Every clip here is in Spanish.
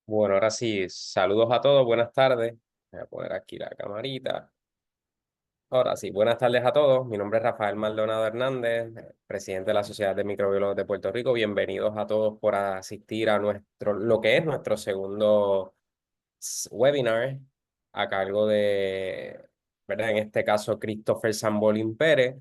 Bueno, ahora sí, saludos a todos, buenas tardes. Voy a poner aquí la camarita. Ahora sí, buenas tardes a todos. Mi nombre es Rafael Maldonado Hernández, presidente de la Sociedad de Microbiólogos de Puerto Rico. Bienvenidos a todos por asistir a lo que es nuestro segundo webinar a cargo de, ¿verdad? En este caso, Christopher Sambolín Pérez,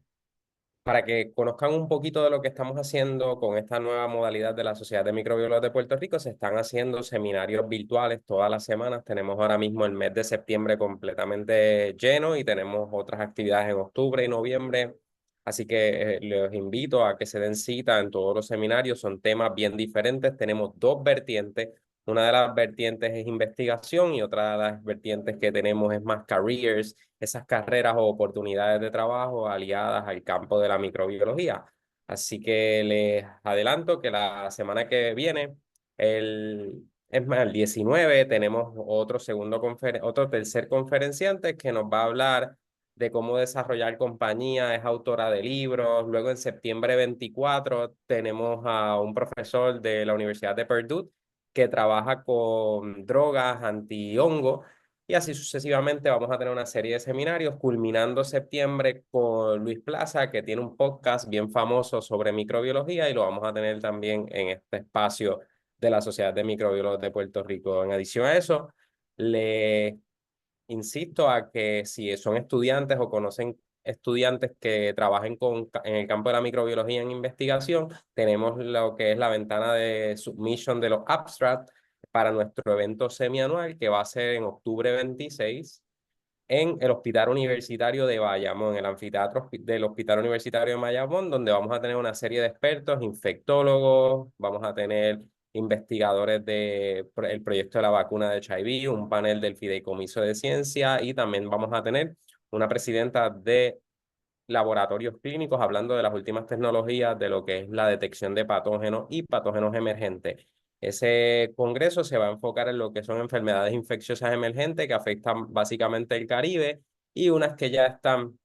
para que conozcan un poquito de lo que estamos haciendo con esta nueva modalidad de la Sociedad de Microbiólogos de Puerto Rico. Se están haciendo seminarios virtuales todas las semanas. Tenemos ahora mismo el mes de septiembre completamente lleno y tenemos otras actividades en octubre y noviembre. Así que les invito a que se den cita en todos los seminarios. Son temas bien diferentes. Tenemos dos vertientes. Una de las vertientes es investigación y otra de las vertientes que tenemos es más careers, esas carreras o oportunidades de trabajo aliadas al campo de la microbiología. Así que les adelanto que la semana que viene, es más, el 19, tenemos otro tercer conferenciante que nos va a hablar de cómo desarrollar compañía, es autora de libros. Luego en septiembre 24 tenemos a un profesor de la Universidad de Purdue que trabaja con drogas anti-hongo y así sucesivamente vamos a tener una serie de seminarios, culminando septiembre con Luis Plaza, que tiene un podcast bien famoso sobre microbiología y lo vamos a tener también en este espacio de la Sociedad de Microbiólogos de Puerto Rico. En adición a eso, le insisto a que si son estudiantes o conocen estudiantes que trabajen en el campo de la microbiología en investigación, tenemos lo que es la ventana de submission de los abstracts para nuestro evento semianual que va a ser en octubre 26 en el Hospital Universitario de Bayamón, el anfiteatro del Hospital Universitario de Bayamón, donde vamos a tener una serie de expertos, infectólogos, vamos a tener investigadores del proyecto de la vacuna de HIV, un panel del Fideicomiso de Ciencia y también vamos a tener una presidenta de laboratorios clínicos hablando de las últimas tecnologías de lo que es la detección de patógenos y patógenos emergentes. Ese congreso se va a enfocar en lo que son enfermedades infecciosas emergentes que afectan básicamente el Caribe y unas que ya están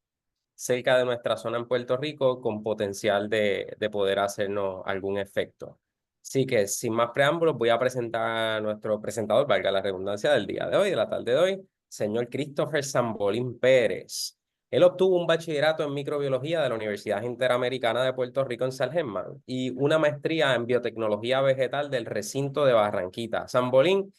cerca de nuestra zona en Puerto Rico con potencial de poder hacernos algún efecto. Así que sin más preámbulos voy a presentar a nuestro presentador, valga la redundancia, del día de hoy, de la tarde de hoy, señor Christopher Sambolín Pérez. Él obtuvo un bachillerato en microbiología de la Universidad Interamericana de Puerto Rico en San Germán y una maestría en biotecnología vegetal del recinto de Barranquita. Sambolín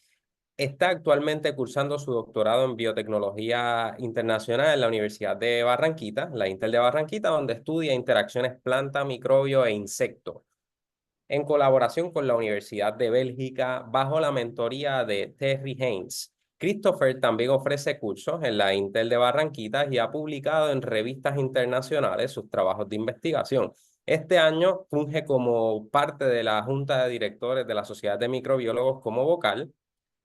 está actualmente cursando su doctorado en biotecnología internacional en la Universidad de Barranquita, la Intel de Barranquita, donde estudia interacciones planta, microbio e insecto, en colaboración con la Universidad de Bélgica, bajo la mentoría de Terry Haynes. Christopher también ofrece cursos en la Intel de Barranquita y ha publicado en revistas internacionales sus trabajos de investigación. Este año funge como parte de la Junta de Directores de la Sociedad de Microbiólogos como vocal.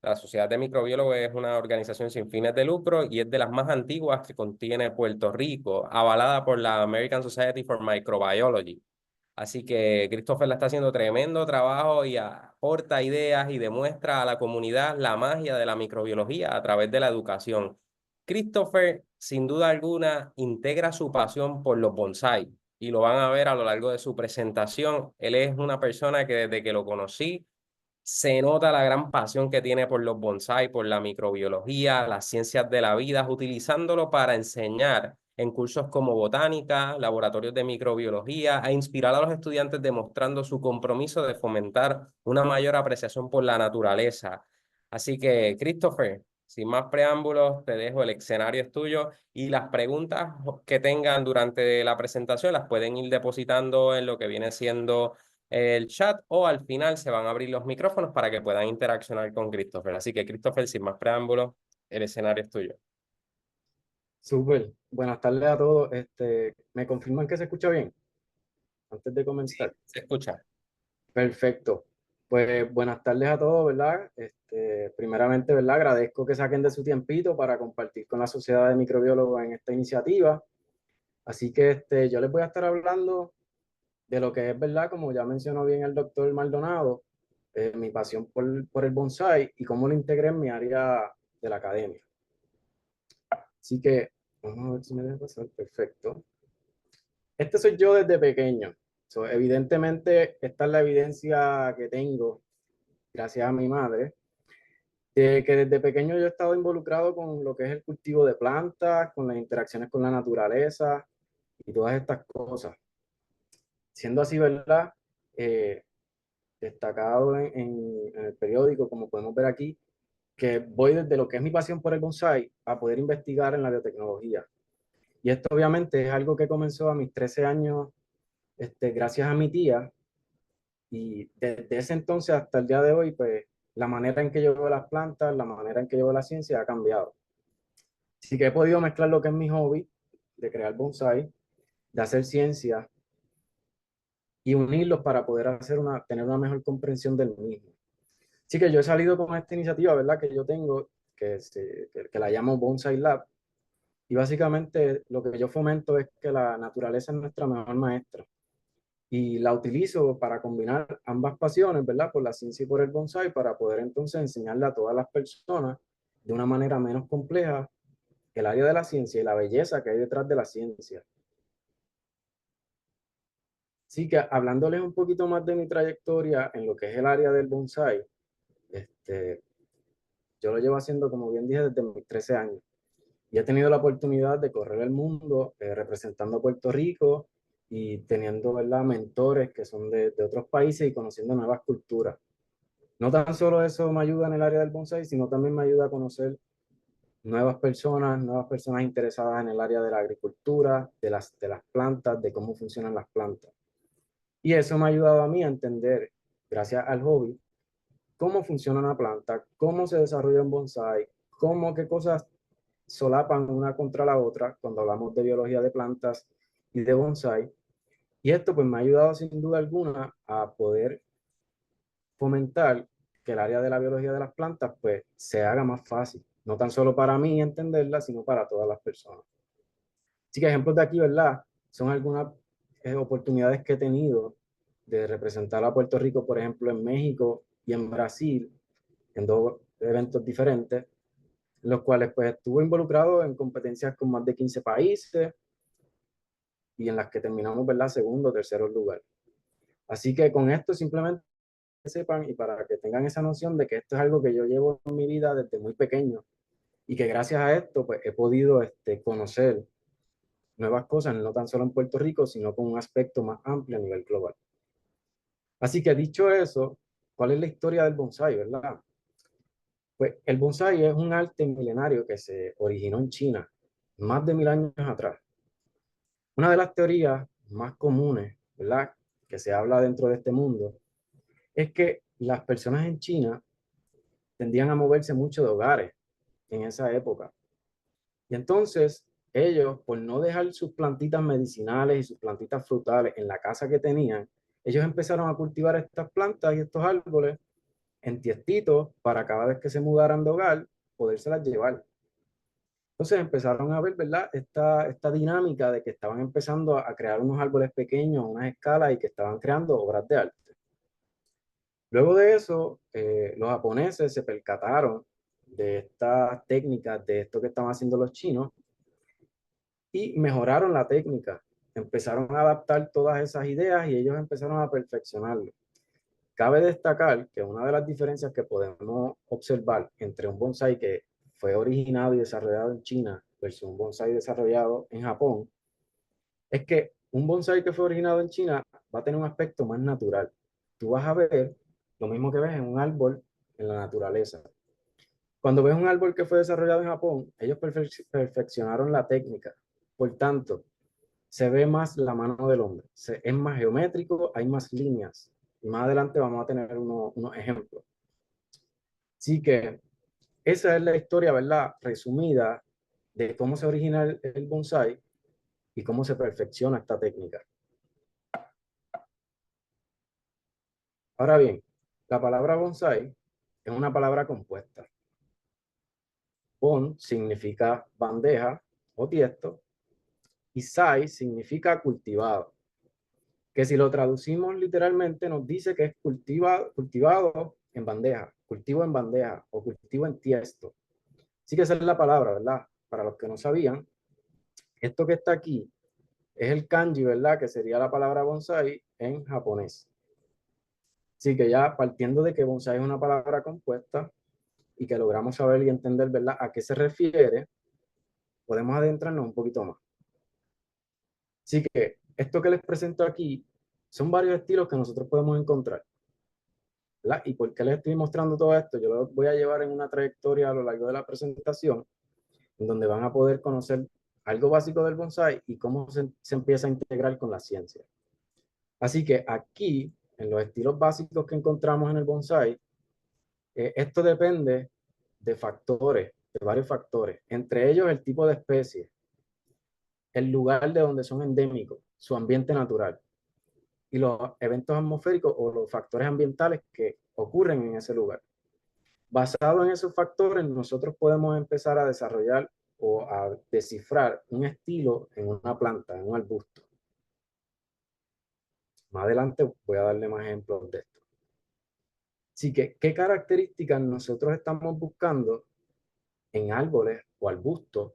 La Sociedad de Microbiólogos es una organización sin fines de lucro y es de las más antiguas que contiene Puerto Rico, avalada por la American Society for Microbiology. Así que Christopher le está haciendo tremendo trabajo y aporta ideas y demuestra a la comunidad la magia de la microbiología a través de la educación. Christopher, sin duda alguna, integra su pasión por los bonsai y lo van a ver a lo largo de su presentación. Él es una persona que desde que lo conocí se nota la gran pasión que tiene por los bonsai, por la microbiología, las ciencias de la vida, utilizándolo para enseñar en cursos como botánica, laboratorios de microbiología, a inspirar a los estudiantes demostrando su compromiso de fomentar una mayor apreciación por la naturaleza. Así que, Christopher, sin más preámbulos, te dejo, el escenario es tuyo y las preguntas que tengan durante la presentación las pueden ir depositando en lo que viene siendo el chat o al final se van a abrir los micrófonos para que puedan interaccionar con Christopher. Así que, Christopher, sin más preámbulos, el escenario es tuyo. Súper. Buenas tardes a todos. ¿Me confirman que se escucha bien antes de Sí, comenzar? se escucha. Perfecto. Pues buenas tardes a todos, ¿verdad? Primeramente, ¿verdad? Agradezco que saquen de su tiempito para compartir con la Sociedad de Microbiólogos en esta iniciativa. Así que yo les voy a estar hablando de lo que es, ¿verdad? Como ya mencionó bien el doctor Maldonado, mi pasión por el bonsai y cómo lo integré en mi área de la academia. Así que, vamos a ver si me deja pasar. Perfecto. Este soy yo desde pequeño. So, evidentemente, esta es la evidencia que tengo gracias a mi madre. Que desde pequeño yo he estado involucrado con lo que es el cultivo de plantas, con las interacciones con la naturaleza y todas estas cosas. Siendo así, ¿verdad? Eh, Destacado en el periódico, como podemos ver aquí, que voy desde lo que es mi pasión por el bonsai a poder investigar en la biotecnología. Y esto obviamente es algo que comenzó a mis 13 años, gracias a mi tía, y desde ese entonces hasta el día de hoy, pues la manera en que yo veo las plantas, la manera en que yo veo la ciencia ha cambiado. Así que he podido mezclar lo que es mi hobby de crear bonsai, de hacer ciencia y unirlos para poder tener una mejor comprensión del mismo. Así que yo he salido con esta iniciativa, ¿verdad? Que yo tengo, que la llamo Bonsai Lab. Y básicamente lo que yo fomento es que la naturaleza es nuestra mejor maestra. Y la utilizo para combinar ambas pasiones, ¿verdad? Por la ciencia y por el bonsai, para poder entonces enseñarle a todas las personas de una manera menos compleja el área de la ciencia y la belleza que hay detrás de la ciencia. Así que hablándoles un poquito más de mi trayectoria en lo que es el área del bonsai, este, yo lo llevo haciendo, como bien dije, desde mis 13 años. Y he tenido la oportunidad de correr el mundo representando a Puerto Rico y teniendo, ¿verdad?, mentores que son de otros países y conociendo nuevas culturas. No tan solo eso me ayuda en el área del bonsai, sino también me ayuda a conocer nuevas personas interesadas en el área de la agricultura, de las plantas, de cómo funcionan las plantas. Y eso me ha ayudado a mí a entender, gracias al hobby, cómo funciona una planta, cómo se desarrolla un bonsai, qué cosas solapan una contra la otra cuando hablamos de biología de plantas y de bonsai. Y esto pues me ha ayudado sin duda alguna a poder fomentar que el área de la biología de las plantas pues se haga más fácil, no tan solo para mí entenderla, sino para todas las personas. Así que ejemplos de aquí, ¿verdad? Son algunas oportunidades que he tenido de representar a Puerto Rico, por ejemplo, en México y en Brasil, en dos eventos diferentes, en los cuales pues estuve involucrado en competencias con más de 15 países y en las que terminamos, ¿verdad? Segundo o tercero lugar. Así que con esto simplemente sepan y para que tengan esa noción de que esto es algo que yo llevo en mi vida desde muy pequeño y que gracias a esto pues he podido conocer nuevas cosas, no tan solo en Puerto Rico, sino con un aspecto más amplio a nivel global. Así que dicho eso, ¿cuál es la historia del bonsai, verdad? Pues el bonsai es un arte milenario que se originó en China más de 1000 años atrás. Una de las teorías más comunes, ¿verdad?, que se habla dentro de este mundo, es que las personas en China tendían a moverse mucho de hogares en esa época. Y entonces ellos, por no dejar sus plantitas medicinales y sus plantitas frutales en la casa que tenían, ellos empezaron a cultivar estas plantas y estos árboles en tiestitos para cada vez que se mudaran de hogar, podérselas llevar. Entonces empezaron a ver, ¿verdad? Esta dinámica de que estaban empezando a crear unos árboles pequeños, unas escalas y que estaban creando obras de arte. Luego de eso, los japoneses se percataron de estas técnicas, de esto que estaban haciendo los chinos y mejoraron la técnica. Empezaron a adaptar todas esas ideas y ellos empezaron a perfeccionarlo. Cabe destacar que una de las diferencias que podemos observar entre un bonsai que fue originado y desarrollado en China versus un bonsai desarrollado en Japón es que un bonsai que fue originado en China va a tener un aspecto más natural. Tú vas a ver lo mismo que ves en un árbol en la naturaleza. Cuando ves un árbol que fue desarrollado en Japón, ellos perfeccionaron la técnica. Por tanto, se ve más la mano del hombre. Es más geométrico, hay más líneas. Y más adelante vamos a tener unos ejemplos. Así que esa es la historia, ¿verdad?, resumida de cómo se origina el bonsai y cómo se perfecciona esta técnica. Ahora bien, la palabra bonsai es una palabra compuesta. Bon significa bandeja o tiesto y sai significa cultivado, que si lo traducimos literalmente nos dice que es cultivado en bandeja, cultivo en bandeja o cultivo en tiesto. Así que esa es la palabra, ¿verdad? Para los que no sabían, esto que está aquí es el kanji, ¿verdad? Que sería la palabra bonsai en japonés. Así que ya partiendo de que bonsai es una palabra compuesta, y que logramos saber y entender, ¿verdad?, a qué se refiere, podemos adentrarnos un poquito más. Así que esto que les presento aquí son varios estilos que nosotros podemos encontrar, ¿verdad? ¿Y por qué les estoy mostrando todo esto? Yo lo voy a llevar en una trayectoria a lo largo de la presentación, en donde van a poder conocer algo básico del bonsai y cómo se empieza a integrar con la ciencia. Así que aquí, en los estilos básicos que encontramos en el bonsai, esto depende de factores, de varios factores, entre ellos el tipo de especie, el lugar de donde son endémicos, su ambiente natural y los eventos atmosféricos o los factores ambientales que ocurren en ese lugar. Basado en esos factores, nosotros podemos empezar a desarrollar o a descifrar un estilo en una planta, en un arbusto. Más adelante voy a darle más ejemplos de esto. Así que, ¿qué características nosotros estamos buscando en árboles o arbustos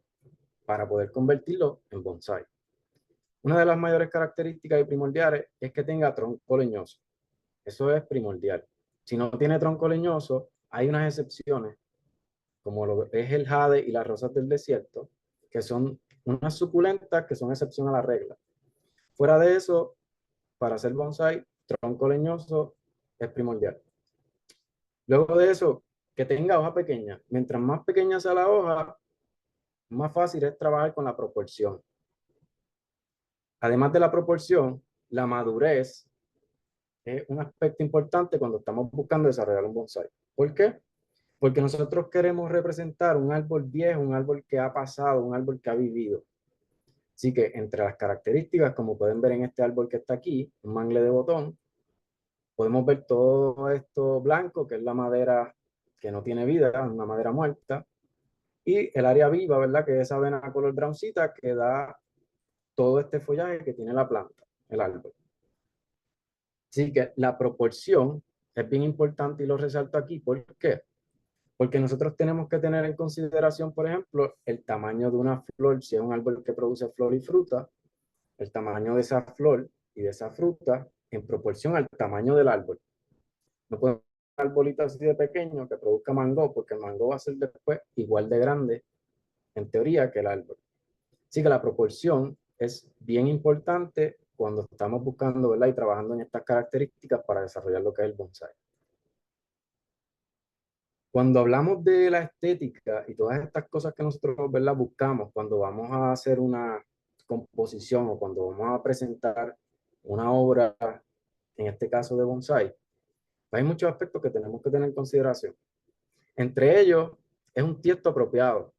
para poder convertirlo en bonsai? Una de las mayores características y primordiales es que tenga tronco leñoso. Eso es primordial. Si no tiene tronco leñoso, hay unas excepciones, como lo es el jade y las rosas del desierto, que son unas suculentas que son excepción a la regla. Fuera de eso, para hacer bonsai, tronco leñoso es primordial. Luego de eso, que tenga hoja pequeña. Mientras más pequeña sea la hoja, más fácil es trabajar con la proporción. Además de la proporción, la madurez es un aspecto importante cuando estamos buscando desarrollar un bonsai. ¿Por qué? Porque nosotros queremos representar un árbol viejo, un árbol que ha pasado, un árbol que ha vivido. Así que entre las características, como pueden ver en este árbol que está aquí, un mangle de botón, podemos ver todo esto blanco, que es la madera que no tiene vida, una madera muerta, y el área viva, ¿verdad? Que es esa vena color browncita que da todo este follaje que tiene la planta, el árbol. Así que la proporción es bien importante y lo resalto aquí. ¿Por qué? Porque nosotros tenemos que tener en consideración, por ejemplo, el tamaño de una flor, si es un árbol que produce flor y fruta, el tamaño de esa flor y de esa fruta en proporción al tamaño del árbol. No podemos tener un arbolito así de pequeño que produzca mango, porque el mango va a ser después igual de grande, en teoría, que el árbol. Así que la proporción es bien importante cuando estamos buscando, ¿verdad?, y trabajando en estas características para desarrollar lo que es el bonsai. Cuando hablamos de la estética y todas estas cosas que nosotros, ¿verdad?, buscamos cuando vamos a hacer una composición o cuando vamos a presentar una obra, en este caso de bonsai, hay muchos aspectos que tenemos que tener en consideración. Entre ellos es un tiesto apropiado,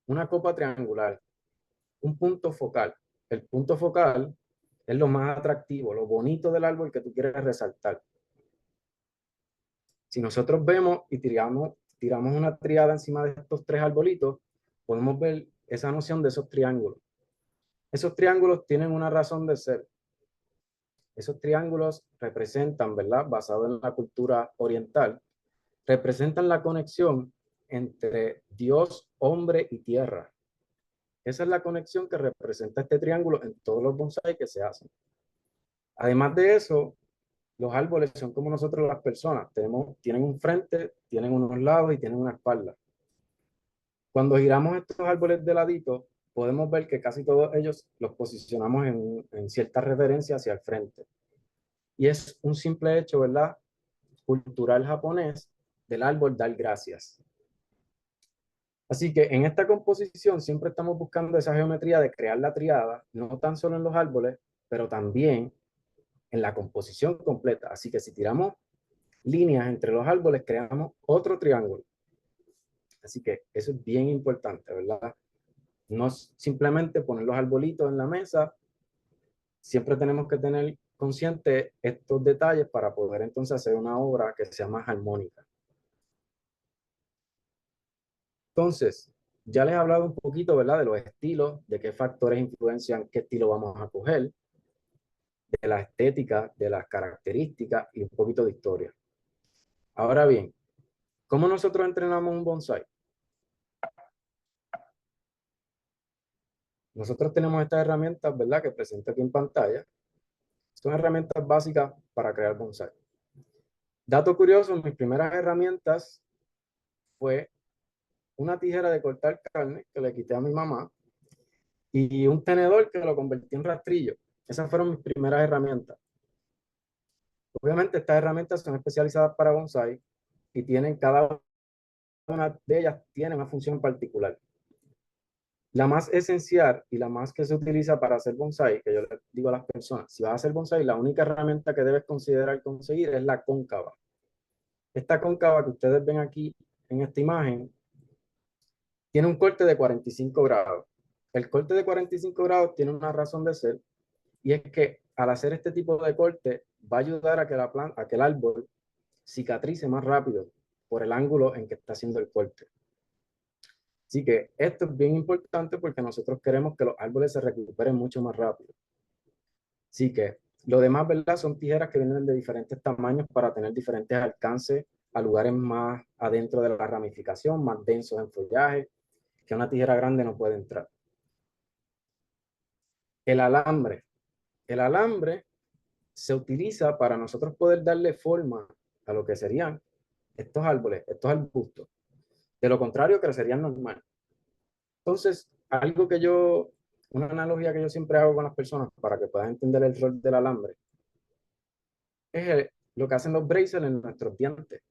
una copa triangular, un punto focal. El punto focal es lo más atractivo, lo bonito del árbol que tú quieres resaltar. Si nosotros vemos y tiramos una triada encima de estos tres arbolitos, podemos ver esa noción de esos triángulos. Esos triángulos tienen una razón de ser. Esos triángulos representan, ¿verdad?, basado en la cultura oriental, representan la conexión entre Dios, hombre y tierra. Esa es la conexión que representa este triángulo en todos los bonsai que se hacen. Además de eso, los árboles son como nosotros las personas. Tienen un frente, tienen unos lados y tienen una espalda. Cuando giramos estos árboles de ladito, podemos ver que casi todos ellos los posicionamos en cierta reverencia hacia el frente. Y es un simple hecho, ¿verdad?, cultural japonés del árbol dar gracias. Así que en esta composición siempre estamos buscando esa geometría de crear la triada, no tan solo en los árboles, pero también en la composición completa. Así que si tiramos líneas entre los árboles, creamos otro triángulo. Así que eso es bien importante, ¿verdad? No es simplemente poner los arbolitos en la mesa, siempre tenemos que tener consciente estos detalles para poder entonces hacer una obra que sea más armónica. Entonces, ya les he hablado un poquito, ¿verdad?, de los estilos, de qué factores influencian qué estilo vamos a coger, de la estética, de las características y un poquito de historia. Ahora bien, ¿cómo nosotros entrenamos un bonsai? Nosotros tenemos estas herramientas, ¿verdad?, que presento aquí en pantalla. Son herramientas básicas para crear bonsai. Dato curioso, mis primeras herramientas fue una tijera de cortar carne que le quité a mi mamá y un tenedor que lo convertí en rastrillo. Esas fueron mis primeras herramientas. Obviamente estas herramientas son especializadas para bonsai y tienen cada una de ellas tiene una función particular. La más esencial y la más que se utiliza para hacer bonsai, que yo les digo a las personas, si vas a hacer bonsai, la única herramienta que debes considerar conseguir es la cóncava. Esta cóncava que ustedes ven aquí en esta imagen tiene un corte de 45 grados. El corte de 45 grados tiene una razón de ser y es que al hacer este tipo de corte va a ayudar a que la planta, a que el árbol cicatrice más rápido por el ángulo en que está haciendo el corte. Así que esto es bien importante porque nosotros queremos que los árboles se recuperen mucho más rápido. Así que lo demás, ¿verdad? Son tijeras que vienen de diferentes tamaños para tener diferentes alcances a lugares más adentro de la ramificación, más densos en follaje, que una tijera grande no puede entrar. El alambre. El alambre se utiliza para nosotros poder darle forma a lo que serían estos árboles, estos arbustos. De lo contrario, crecerían normal. Entonces, una analogía que yo siempre hago con las personas para que puedan entender el rol del alambre, es lo que hacen los braces en nuestros dientes.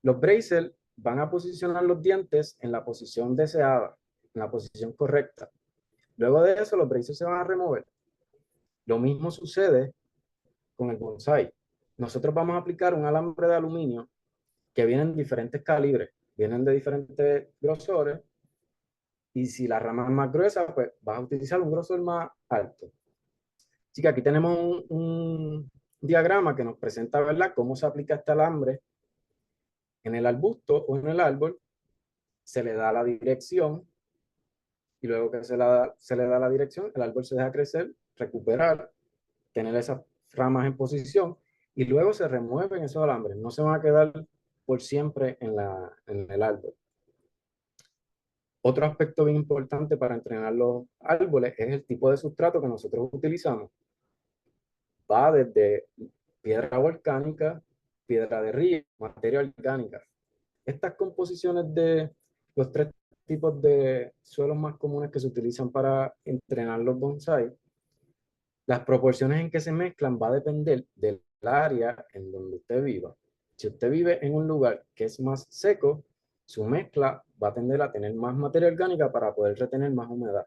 Los braces van a posicionar los dientes en la posición deseada, en la posición correcta. Luego de eso, los braces se van a remover. Lo mismo sucede con el bonsai. Nosotros vamos a aplicar un alambre de aluminio que vienen en diferentes calibres, vienen de diferentes grosores, y si la rama es más gruesa, pues vas a utilizar un grosor más alto. Así que aquí tenemos un diagrama que nos presenta, ¿verdad?, cómo se aplica este alambre en el arbusto o en el árbol. Se le da la dirección y luego que se le da la dirección, el árbol se deja crecer, recuperar, tener esas ramas en posición y luego se remueven esos alambres. No se van a quedar por siempre en el árbol. Otro aspecto bien importante para entrenar los árboles es el tipo de sustrato que nosotros utilizamos. Va desde piedra volcánica, piedra de río, materia orgánica. Estas composiciones de los tres tipos de suelos más comunes que se utilizan para entrenar los bonsai, las proporciones en que se mezclan va a depender del área en donde usted viva. Si usted vive en un lugar que es más seco, su mezcla va a tender a tener más materia orgánica para poder retener más humedad.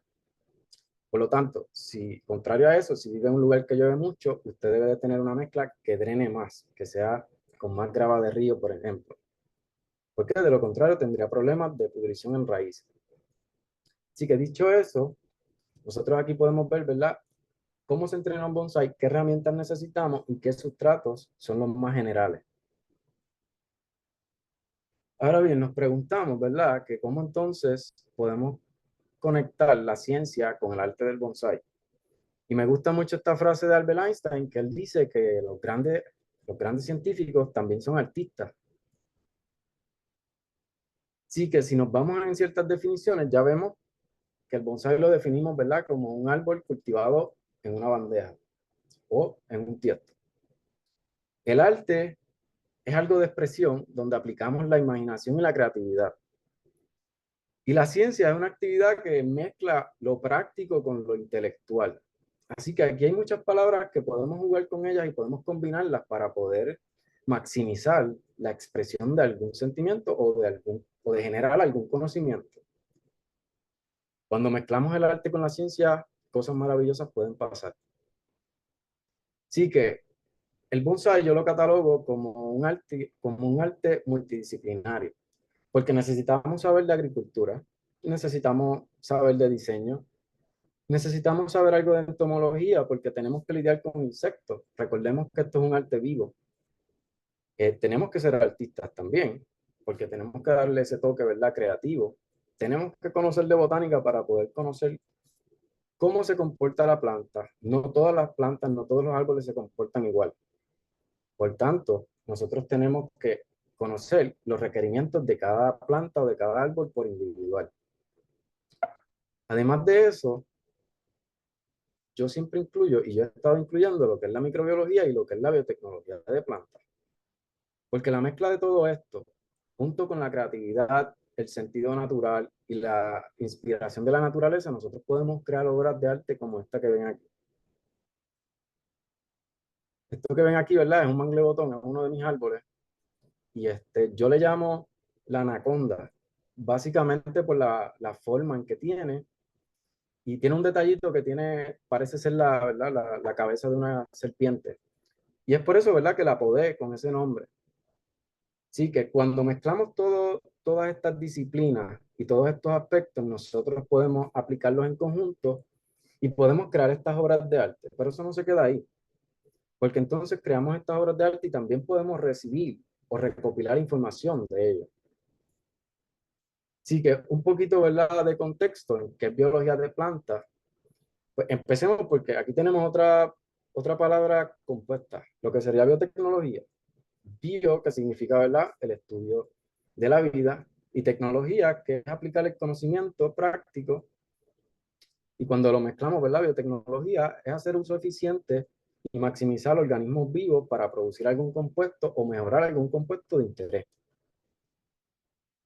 Por lo tanto, si contrario a eso, si vive en un lugar que llueve mucho, usted debe de tener una mezcla que drene más, que sea con más grava de río, por ejemplo. Porque de lo contrario tendría problemas de pudrición en raíz. Así que dicho eso, nosotros aquí podemos ver, ¿verdad?, cómo se entrena un bonsai, qué herramientas necesitamos y qué sustratos son los más generales. Ahora bien, nos preguntamos, ¿verdad?, que cómo entonces podemos conectar la ciencia con el arte del bonsai. Y me gusta mucho esta frase de Albert Einstein, que él dice que los grandes científicos también son artistas. Sí, que si nos vamos en ciertas definiciones, ya vemos que el bonsai lo definimos, ¿verdad?, como un árbol cultivado en una bandeja o en un tiesto. El arte es algo de expresión donde aplicamos la imaginación y la creatividad. Y la ciencia es una actividad que mezcla lo práctico con lo intelectual. Así que aquí hay muchas palabras que podemos jugar con ellas y podemos combinarlas para poder maximizar la expresión de algún sentimiento o de generar algún conocimiento. Cuando mezclamos el arte con la ciencia, cosas maravillosas pueden pasar. Así que el bonsai yo lo catalogo como un arte multidisciplinario, porque necesitamos saber de agricultura, necesitamos saber de diseño, necesitamos saber algo de entomología porque tenemos que lidiar con insectos. Recordemos que esto es un arte vivo. Tenemos que ser artistas también, porque tenemos que darle ese toque, ¿verdad?, creativo. Tenemos que conocer de botánica para poder conocer cómo se comporta la planta. No todas las plantas, no todos los árboles se comportan igual. Por tanto, nosotros tenemos que conocer los requerimientos de cada planta o de cada árbol por individual. Además de eso, yo siempre incluyo, y yo he estado incluyendo lo que es la microbiología y lo que es la biotecnología de plantas. Porque la mezcla de todo esto junto con la creatividad, el sentido natural y la inspiración de la naturaleza, nosotros podemos crear obras de arte como esta que ven aquí. Esto que ven aquí, ¿verdad? Es un manglebotón, es uno de mis árboles. Y yo le llamo la anaconda, básicamente por la forma en que tiene. Y tiene un detallito que tiene, parece ser ¿verdad? La cabeza de una serpiente. Y es por eso, ¿verdad? Que la apodé con ese nombre. Sí, que cuando mezclamos todas estas disciplinas y todos estos aspectos, nosotros podemos aplicarlos en conjunto y podemos crear estas obras de arte. Pero eso no se queda ahí, porque entonces creamos estas obras de arte y también podemos recibir o recopilar información de ellas. Así que un poquito, ¿verdad?, de contexto en qué es biología de plantas. Pues empecemos porque aquí tenemos otra palabra compuesta, lo que sería biotecnología. Bio, que significa, ¿verdad?, el estudio de la vida, y tecnología, que es aplicar el conocimiento práctico. Y cuando lo mezclamos, ¿verdad?, biotecnología es hacer uso eficiente y maximizar organismos vivos para producir algún compuesto o mejorar algún compuesto de interés.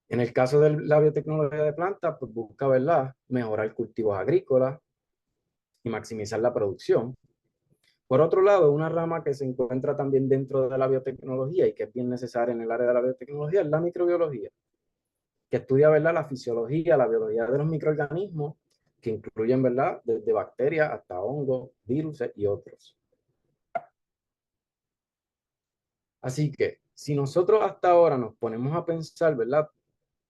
En el caso de la biotecnología de plantas, pues busca, ¿verdad?, mejorar cultivos agrícolas y maximizar la producción. Por otro lado, una rama que se encuentra también dentro de la biotecnología y que es bien necesaria en el área de la biotecnología es la microbiología, que estudia, ¿verdad?, la fisiología, la biología de los microorganismos, que incluyen, ¿verdad?, desde bacterias hasta hongos, virus y otros. Así que, si nosotros hasta ahora nos ponemos a pensar, ¿verdad?,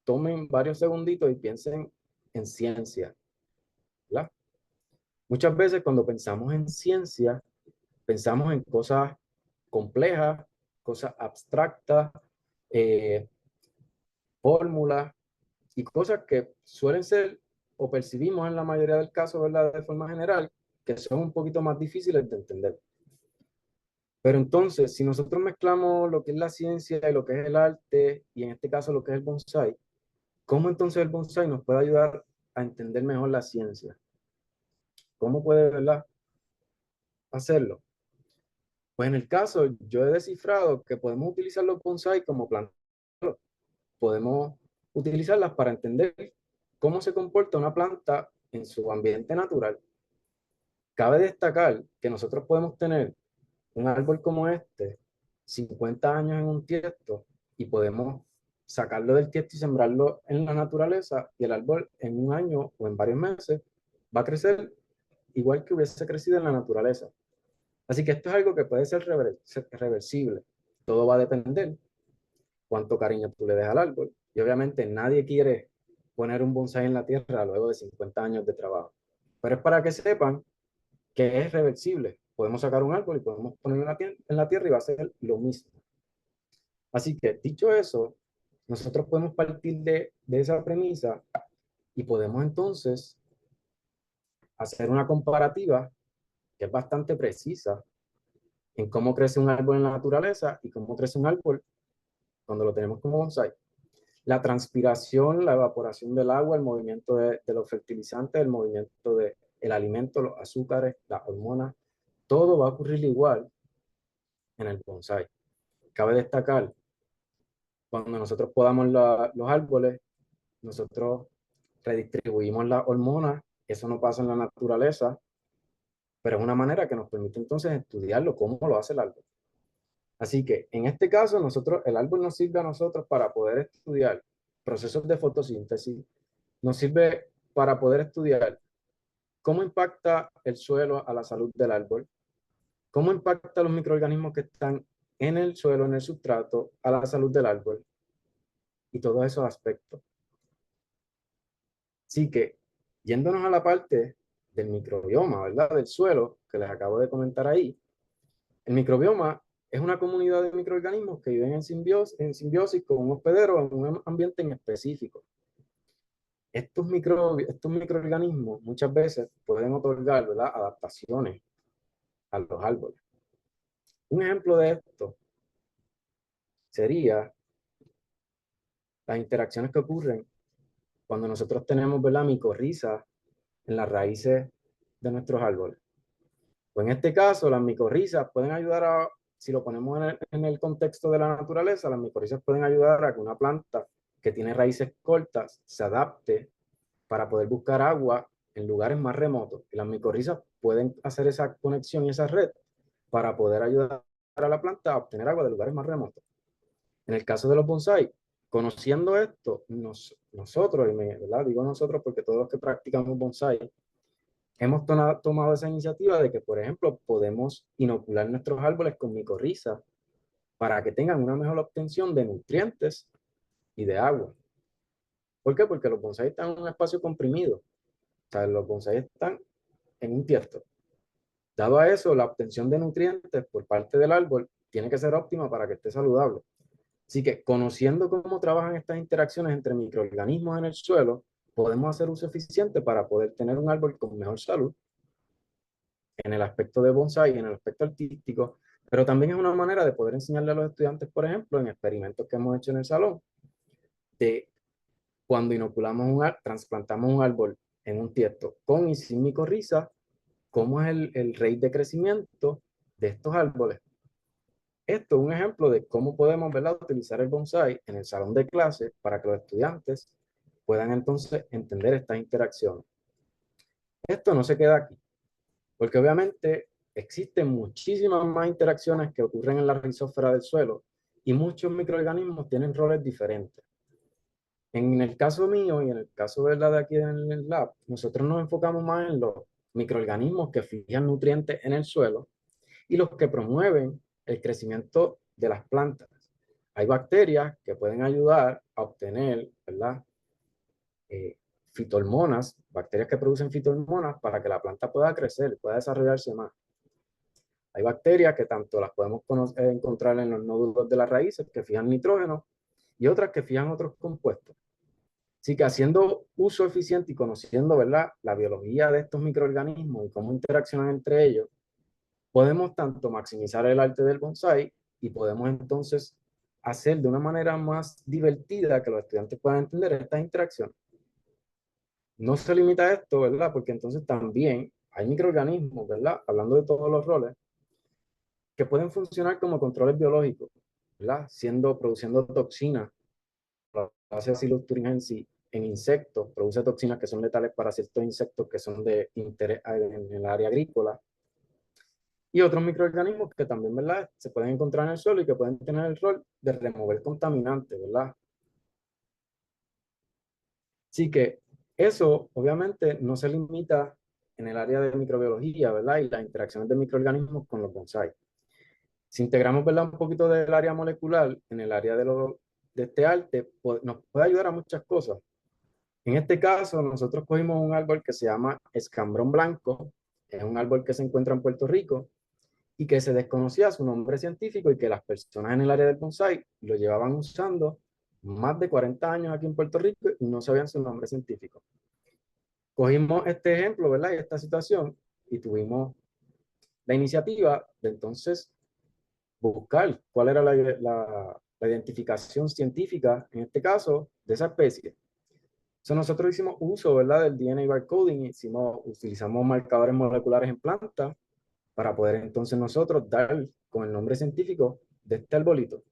tomen varios segunditos y piensen en ciencia, ¿verdad? Muchas veces cuando pensamos en ciencia, pensamos en cosas complejas, cosas abstractas, eh, fórmulas y cosas que suelen ser o percibimos en la mayoría del caso, ¿verdad?, de forma general, que son un poquito más difíciles de entender. Pero entonces, si nosotros mezclamos lo que es la ciencia y lo que es el arte, y en este caso lo que es el bonsai, ¿cómo entonces el bonsai nos puede ayudar a entender mejor la ciencia? ¿Cómo puede, verdad, hacerlo? Pues en el caso, yo he descifrado que podemos utilizar los bonsai como plantas. Podemos utilizarlas para entender cómo se comporta una planta en su ambiente natural. Cabe destacar que nosotros podemos tener un árbol como este, 50 años en un tiesto, y podemos sacarlo del tiesto y sembrarlo en la naturaleza, y el árbol en un año o en varios meses va a crecer igual que hubiese crecido en la naturaleza. Así que esto es algo que puede ser reversible. Todo va a depender cuánto cariño tú le des al árbol. Y obviamente nadie quiere poner un bonsai en la tierra luego de 50 años de trabajo. Pero es para que sepan que es reversible. Podemos sacar un árbol y podemos ponerlo en la tierra y va a ser lo mismo. Así que, dicho eso, nosotros podemos partir de esa premisa y podemos entonces hacer una comparativa que es bastante precisa en cómo crece un árbol en la naturaleza y cómo crece un árbol cuando lo tenemos como bonsai. La transpiración, la evaporación del agua, el movimiento de los fertilizantes, el movimiento del alimento, los azúcares, las hormonas, todo va a ocurrir igual en el bonsai. Cabe destacar, cuando nosotros podamos los árboles, nosotros redistribuimos las hormonas, eso no pasa en la naturaleza, pero es una manera que nos permite entonces estudiarlo, cómo lo hace el árbol. Así que en este caso, el árbol nos sirve a nosotros para poder estudiar procesos de fotosíntesis, nos sirve para poder estudiar cómo impacta el suelo a la salud del árbol, cómo impacta los microorganismos que están en el suelo, en el sustrato, a la salud del árbol y todos esos aspectos. Así que, yéndonos a la parte del microbioma, ¿verdad? Del suelo, que les acabo de comentar ahí, el microbioma es una comunidad de microorganismos que viven en simbiosis con un hospedero en un ambiente en específico. Estos microorganismos muchas veces pueden otorgar, ¿verdad?, adaptaciones a los árboles. Un ejemplo de esto sería las interacciones que ocurren cuando nosotros tenemos, ¿verdad?, micorrizas en las raíces de nuestros árboles. Pues en este caso, las micorrizas pueden ayudar si lo ponemos en el contexto de la naturaleza, las micorrizas pueden ayudar a que una planta que tiene raíces cortas se adapte para poder buscar agua en lugares más remotos. Y las micorrizas pueden hacer esa conexión y esa red para poder ayudar a la planta a obtener agua de lugares más remotos. En el caso de los bonsai, conociendo esto, nosotros, ¿verdad? Digo nosotros porque todos los que practicamos bonsai, hemos tomado esa iniciativa de que, por ejemplo, podemos inocular nuestros árboles con micorriza para que tengan una mejor obtención de nutrientes y de agua. ¿Por qué? Porque los bonsai están en un espacio comprimido. O sea, los bonsai están en un tiesto. Dado a eso, la obtención de nutrientes por parte del árbol tiene que ser óptima para que esté saludable. Así que conociendo cómo trabajan estas interacciones entre microorganismos en el suelo, podemos hacer uso eficiente para poder tener un árbol con mejor salud en el aspecto de bonsai, en el aspecto artístico, pero también es una manera de poder enseñarle a los estudiantes, por ejemplo, en experimentos que hemos hecho en el salón, de cuando inoculamos trasplantamos un árbol en un tiesto con y sin micorriza, cómo es el rate de crecimiento de estos árboles. Esto es un ejemplo de cómo podemos, ¿verdad?, utilizar el bonsai en el salón de clase para que los estudiantes puedan entonces entender estas interacciones. Esto no se queda aquí, porque obviamente existen muchísimas más interacciones que ocurren en la rizósfera del suelo y muchos microorganismos tienen roles diferentes. En el caso mío y en el caso de aquí en el lab, nosotros nos enfocamos más en los microorganismos que fijan nutrientes en el suelo y los que promueven el crecimiento de las plantas. Hay bacterias que pueden ayudar a obtener, ¿verdad? Fitohormonas, bacterias que producen fitohormonas para que la planta pueda crecer, pueda desarrollarse más. Hay bacterias que tanto las podemos encontrar en los nódulos de las raíces que fijan nitrógeno y otras que fijan otros compuestos. Así que haciendo uso eficiente y conociendo, ¿verdad?, la biología de estos microorganismos y cómo interaccionan entre ellos, podemos tanto maximizar el arte del bonsai y podemos entonces hacer de una manera más divertida que los estudiantes puedan entender estas interacciones. No se limita a esto, ¿verdad? Porque entonces también hay microorganismos, ¿verdad? Hablando de todos los roles, que pueden funcionar como controles biológicos, ¿verdad? Produciendo toxinas. La base acilosturgensis en insectos produce toxinas que son letales para ciertos insectos que son de interés en el área agrícola. Y otros microorganismos que también, ¿verdad?, se pueden encontrar en el suelo y que pueden tener el rol de remover contaminantes, ¿verdad? Así que eso, obviamente, no se limita en el área de microbiología, ¿verdad? Y las interacciones de microorganismos con los bonsai. Si integramos, ¿verdad?, un poquito del área molecular en el área de este arte, nos puede ayudar a muchas cosas. En este caso, nosotros cogimos un árbol que se llama escambrón blanco, es un árbol que se encuentra en Puerto Rico y que se desconocía su nombre científico y que las personas en el área del bonsai lo llevaban usando más de 40 años aquí en Puerto Rico y no sabían su nombre científico. Cogimos este ejemplo, ¿verdad?, y esta situación y tuvimos la iniciativa de entonces buscar cuál era la identificación científica, en este caso, de esa especie. So, nosotros hicimos uso, ¿verdad?, del DNA barcoding, utilizamos marcadores moleculares en plantas para poder entonces nosotros dar con el nombre científico de este arbolito.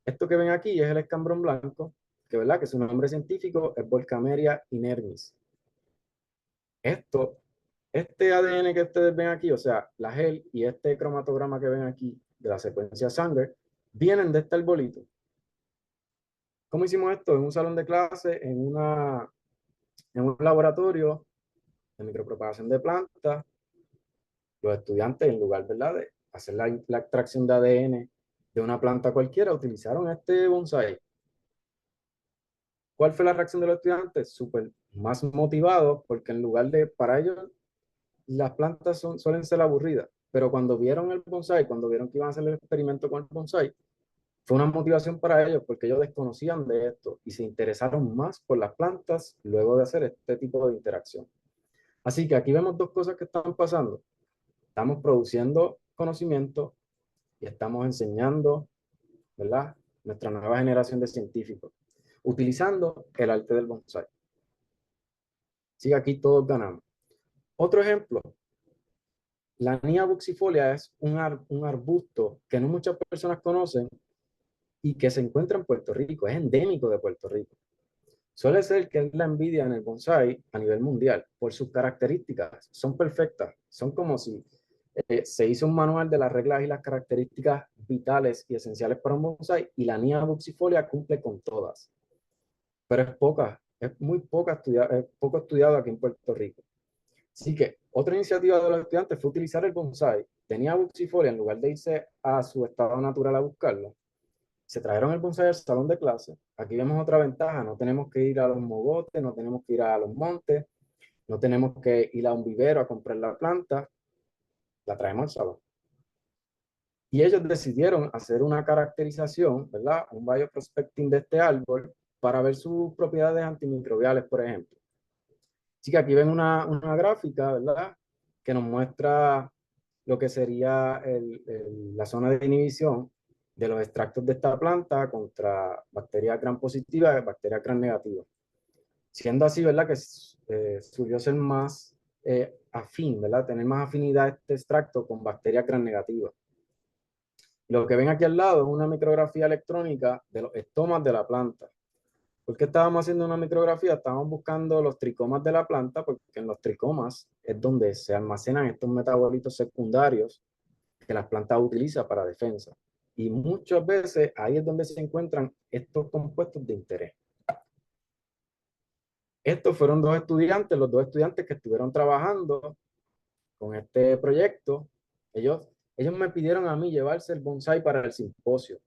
Esto que ven aquí es el escambrón blanco, que, ¿verdad?, que su nombre científico es Volcameria inermis. Este ADN que ustedes ven aquí, o sea, la gel y este cromatograma que ven aquí de la secuencia Sanger, vienen de este arbolito. ¿Cómo hicimos esto? En un salón de clase, en un laboratorio de micropropagación de plantas. Los estudiantes, en lugar, ¿verdad?, de hacer la extracción de ADN de una planta cualquiera, utilizaron este bonsai. ¿Cuál fue la reacción de los estudiantes? Súper más motivados, porque en lugar de, para ellos, las plantas suelen ser aburridas, pero cuando vieron el bonsai, cuando vieron que iban a hacer el experimento con el bonsai, fue una motivación para ellos, porque ellos desconocían de esto y se interesaron más por las plantas luego de hacer este tipo de interacción. Así que aquí vemos dos cosas que están pasando. Estamos produciendo conocimiento y estamos enseñando, ¿verdad?, nuestra nueva generación de científicos, utilizando el arte del bonsai. Así que aquí todos ganamos. Otro ejemplo, La Nia buxifolia es un arbusto que no muchas personas conocen y que se encuentra en Puerto Rico, es endémico de Puerto Rico. Suele ser que es la envidia en el bonsai a nivel mundial por sus características. Son perfectas, son como si se hizo un manual de las reglas y las características vitales y esenciales para un bonsai y la Nia buxifolia cumple con todas, pero es muy es poco estudiado aquí en Puerto Rico. Así que otra iniciativa de los estudiantes fue utilizar el bonsai. Tenía buxifolia en lugar de irse a su estado natural a buscarlo. Se trajeron el bonsai al salón de clase. Aquí vemos otra ventaja, no tenemos que ir a los mogotes, no tenemos que ir a los montes, no tenemos que ir a un vivero a comprar la planta, la traemos al salón. Y ellos decidieron hacer una caracterización, ¿verdad? Un bioprospecting de este árbol para ver sus propiedades antimicrobiales, por ejemplo. Así que aquí ven una gráfica, ¿verdad? Que nos muestra lo que sería la zona de inhibición de los extractos de esta planta contra bacterias gram positivas y bacterias gram negativas. Siendo así, ¿verdad? Que surgió ser más afín, ¿verdad? Tener más afinidad este extracto con bacterias gram negativas. Lo que ven aquí al lado es una micrografía electrónica de los estomas de la planta. ¿Por qué estábamos haciendo una micrografía? Estábamos buscando los tricomas de la planta, porque en los tricomas es donde se almacenan estos metabolitos secundarios que las plantas utilizan para defensa. Y muchas veces ahí es donde se encuentran estos compuestos de interés. Estos fueron los dos estudiantes que estuvieron trabajando con este proyecto. Ellos, ellos me pidieron a mí llevarse el bonsai para el simposio.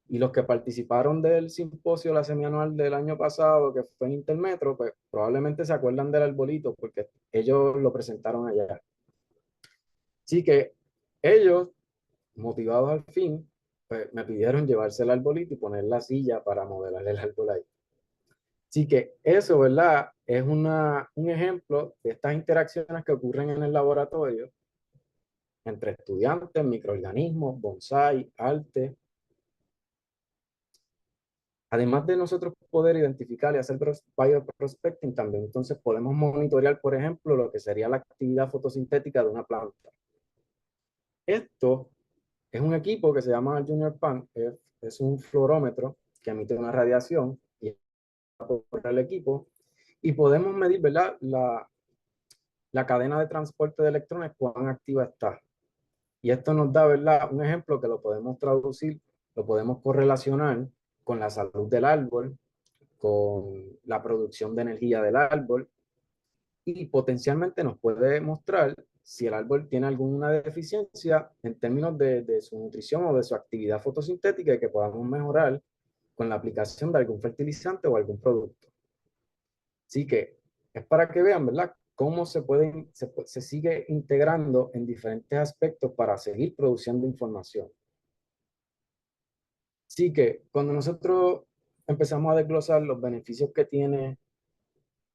Y los que participaron del simposio, la semianual del año pasado, que fue en Intermetro, pues probablemente se acuerdan del arbolito porque ellos lo presentaron allá. Así que ellos, motivados al fin, pues me pidieron llevarse el arbolito y poner la silla para modelar el árbol ahí. Así que eso, ¿verdad? Es un ejemplo de estas interacciones que ocurren en el laboratorio entre estudiantes, microorganismos, bonsai, arte. Además de nosotros poder identificar y hacer bioprospecting, también entonces podemos monitorear, por ejemplo, lo que sería la actividad fotosintética de una planta. Esto es un equipo que se llama Junior Pan, es un fluorómetro que emite una radiación y por el equipo y podemos medir, ¿verdad? La cadena de transporte de electrones, cuán activa está. Y esto nos da, ¿verdad? Un ejemplo que lo podemos traducir, lo podemos correlacionar con la salud del árbol, con la producción de energía del árbol y potencialmente nos puede mostrar si el árbol tiene alguna deficiencia en términos de su nutrición o de su actividad fotosintética y que podamos mejorar con la aplicación de algún fertilizante o algún producto. Así que es para que vean, ¿verdad? Cómo se sigue integrando en diferentes aspectos para seguir produciendo información. Así que cuando nosotros empezamos a desglosar los beneficios que tiene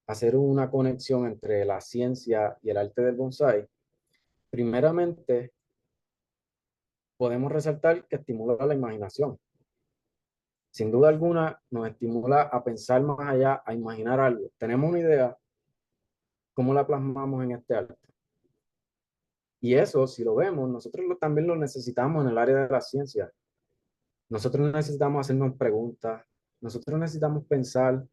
hacer una conexión entre la ciencia y el arte del bonsai, primeramente podemos resaltar que estimula la imaginación. Sin duda alguna, nos estimula a pensar más allá, a imaginar algo. Tenemos una idea, ¿cómo la plasmamos en este arte? Y eso, si lo vemos, nosotros también lo necesitamos en el área de la ciencia. Nosotros necesitamos hacernos preguntas, nosotros necesitamos pensar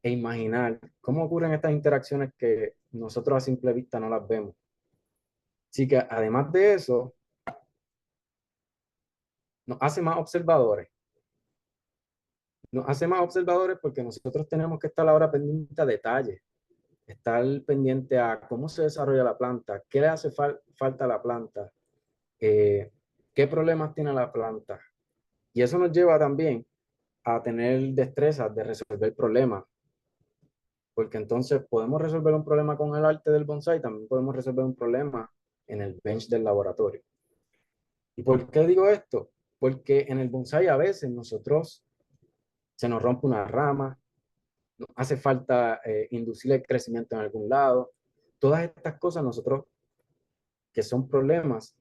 e imaginar cómo ocurren estas interacciones que nosotros a simple vista no las vemos. Así que además de eso, nos hace más observadores. Nos hace más observadores porque nosotros tenemos que estar ahora pendiente a detalles, estar pendiente a cómo se desarrolla la planta, qué le hace falta a la planta, qué problemas tiene la planta. Y eso nos lleva también a tener destrezas de resolver problemas, porque entonces podemos resolver un problema con el arte del bonsai, también podemos resolver un problema en el bench del laboratorio. ¿Y por qué digo esto? Porque en el bonsai a veces nosotros se nos rompe una rama, nos hace falta inducir el crecimiento en algún lado. Todas estas cosas nosotros, que son problemas,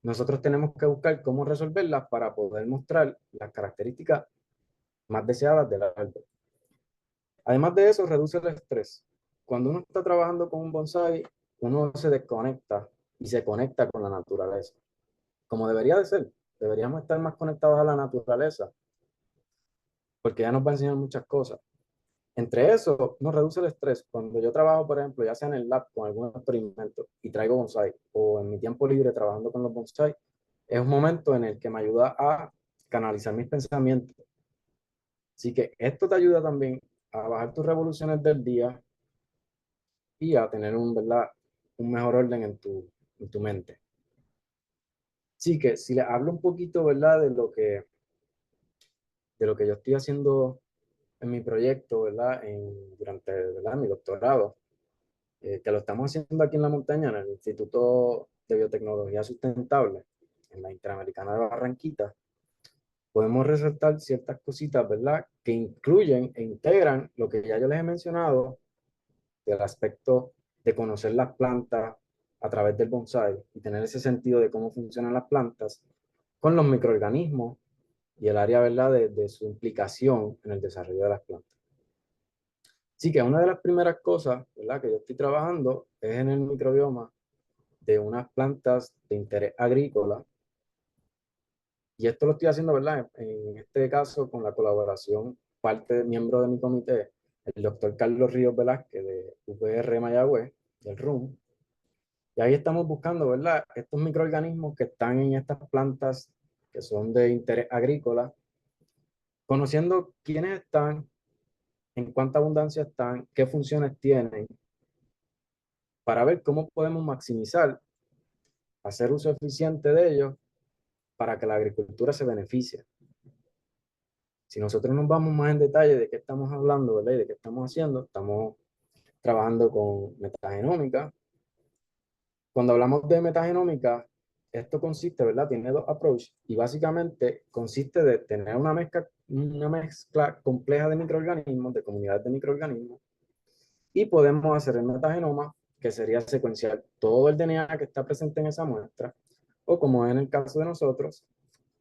nosotros tenemos que buscar cómo resolverlas para poder mostrar las características más deseadas del árbol. Además de eso, reduce el estrés. Cuando uno está trabajando con un bonsai, uno se desconecta y se conecta con la naturaleza, como debería de ser. Deberíamos estar más conectados a la naturaleza, porque ya nos va a enseñar muchas cosas. Entre eso, nos reduce el estrés. Cuando yo trabajo, por ejemplo, ya sea en el lab con algún experimento y traigo bonsai, o en mi tiempo libre trabajando con los bonsai, es un momento en el que me ayuda a canalizar mis pensamientos. Así que esto te ayuda también a bajar tus revoluciones del día y a tener ¿verdad? Un mejor orden en tu mente. Así que si le hablo un poquito, ¿verdad? De lo que yo estoy haciendo en mi proyecto, ¿verdad? Durante, ¿verdad? Mi doctorado, que lo estamos haciendo aquí en la montaña, en el Instituto de Biotecnología Sustentable, en la Interamericana de Barranquita, podemos resaltar ciertas cositas, ¿verdad? Que incluyen e integran lo que ya yo les he mencionado del aspecto de conocer las plantas a través del bonsai y tener ese sentido de cómo funcionan las plantas con los microorganismos y el área, ¿verdad?, de su implicación en el desarrollo de las plantas. Así que una de las primeras cosas, ¿verdad?, que yo estoy trabajando es en el microbioma de unas plantas de interés agrícola. Y esto lo estoy haciendo, ¿verdad? En este caso, con la colaboración, parte miembro de mi comité, el doctor Carlos Ríos Velázquez de UPR Mayagüez, del RUM. Y ahí estamos buscando, ¿verdad? Estos microorganismos que están en estas plantas que son de interés agrícola, conociendo quiénes están, en cuánta abundancia están, qué funciones tienen, para ver cómo podemos maximizar, hacer uso eficiente de ellos para que la agricultura se beneficie. Si nosotros nos vamos más en detalle de qué estamos hablando, ¿verdad? Y de qué estamos haciendo, estamos trabajando con metagenómica. Cuando hablamos de metagenómica, esto consiste, ¿verdad? Tiene dos approaches y básicamente consiste de tener una mezcla compleja de microorganismos, de comunidades de microorganismos, y podemos hacer el metagenoma, que sería secuenciar todo el DNA que está presente en esa muestra, o como en el caso de nosotros,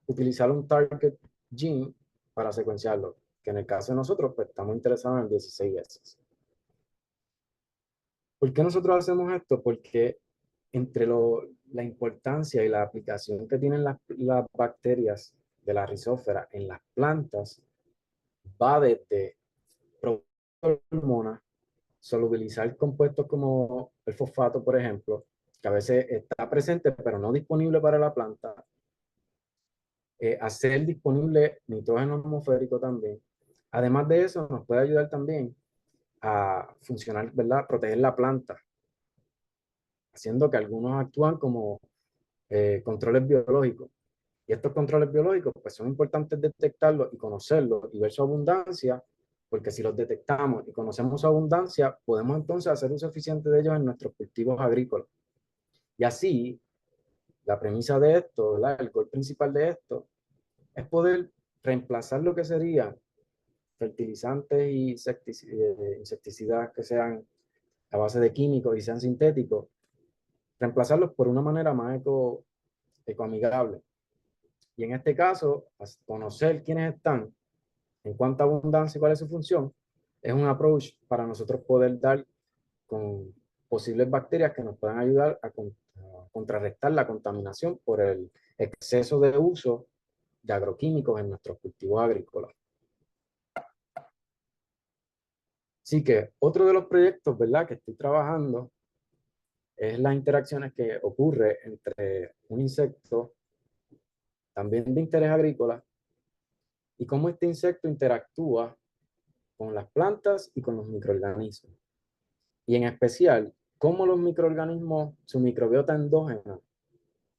utilizar un target gene para secuenciarlo, que en el caso de nosotros, pues estamos interesados en 16S. ¿Por qué nosotros hacemos esto? Porque entre la importancia y la aplicación que tienen las bacterias de la rizósfera en las plantas, va desde producir hormonas, solubilizar compuestos como el fosfato, por ejemplo, que a veces está presente pero no disponible para la planta, hacer disponible nitrógeno atmosférico también. Además de eso, nos puede ayudar también a funcionar, ¿verdad? Proteger la planta, haciendo que algunos actúan como controles biológicos. Y estos controles biológicos pues son importantes detectarlos y conocerlos y ver su abundancia, porque si los detectamos y conocemos su abundancia, podemos entonces hacer uso eficiente de ellos en nuestros cultivos agrícolas. Y así, la premisa de esto, ¿verdad? El gol principal de esto, es poder reemplazar lo que serían fertilizantes y insecticidas que sean a base de químicos y sean sintéticos, reemplazarlos por una manera más ecoamigable. Y en este caso, conocer quiénes están, en cuánta abundancia y cuál es su función, es un approach para nosotros poder dar con posibles bacterias que nos puedan ayudar a contrarrestar la contaminación por el exceso de uso de agroquímicos en nuestros cultivos agrícolas. Así que otro de los proyectos, ¿verdad?, que estoy trabajando es las interacciones que ocurre entre un insecto también de interés agrícola y cómo este insecto interactúa con las plantas y con los microorganismos. Y en especial, cómo los microorganismos, su microbiota endógena,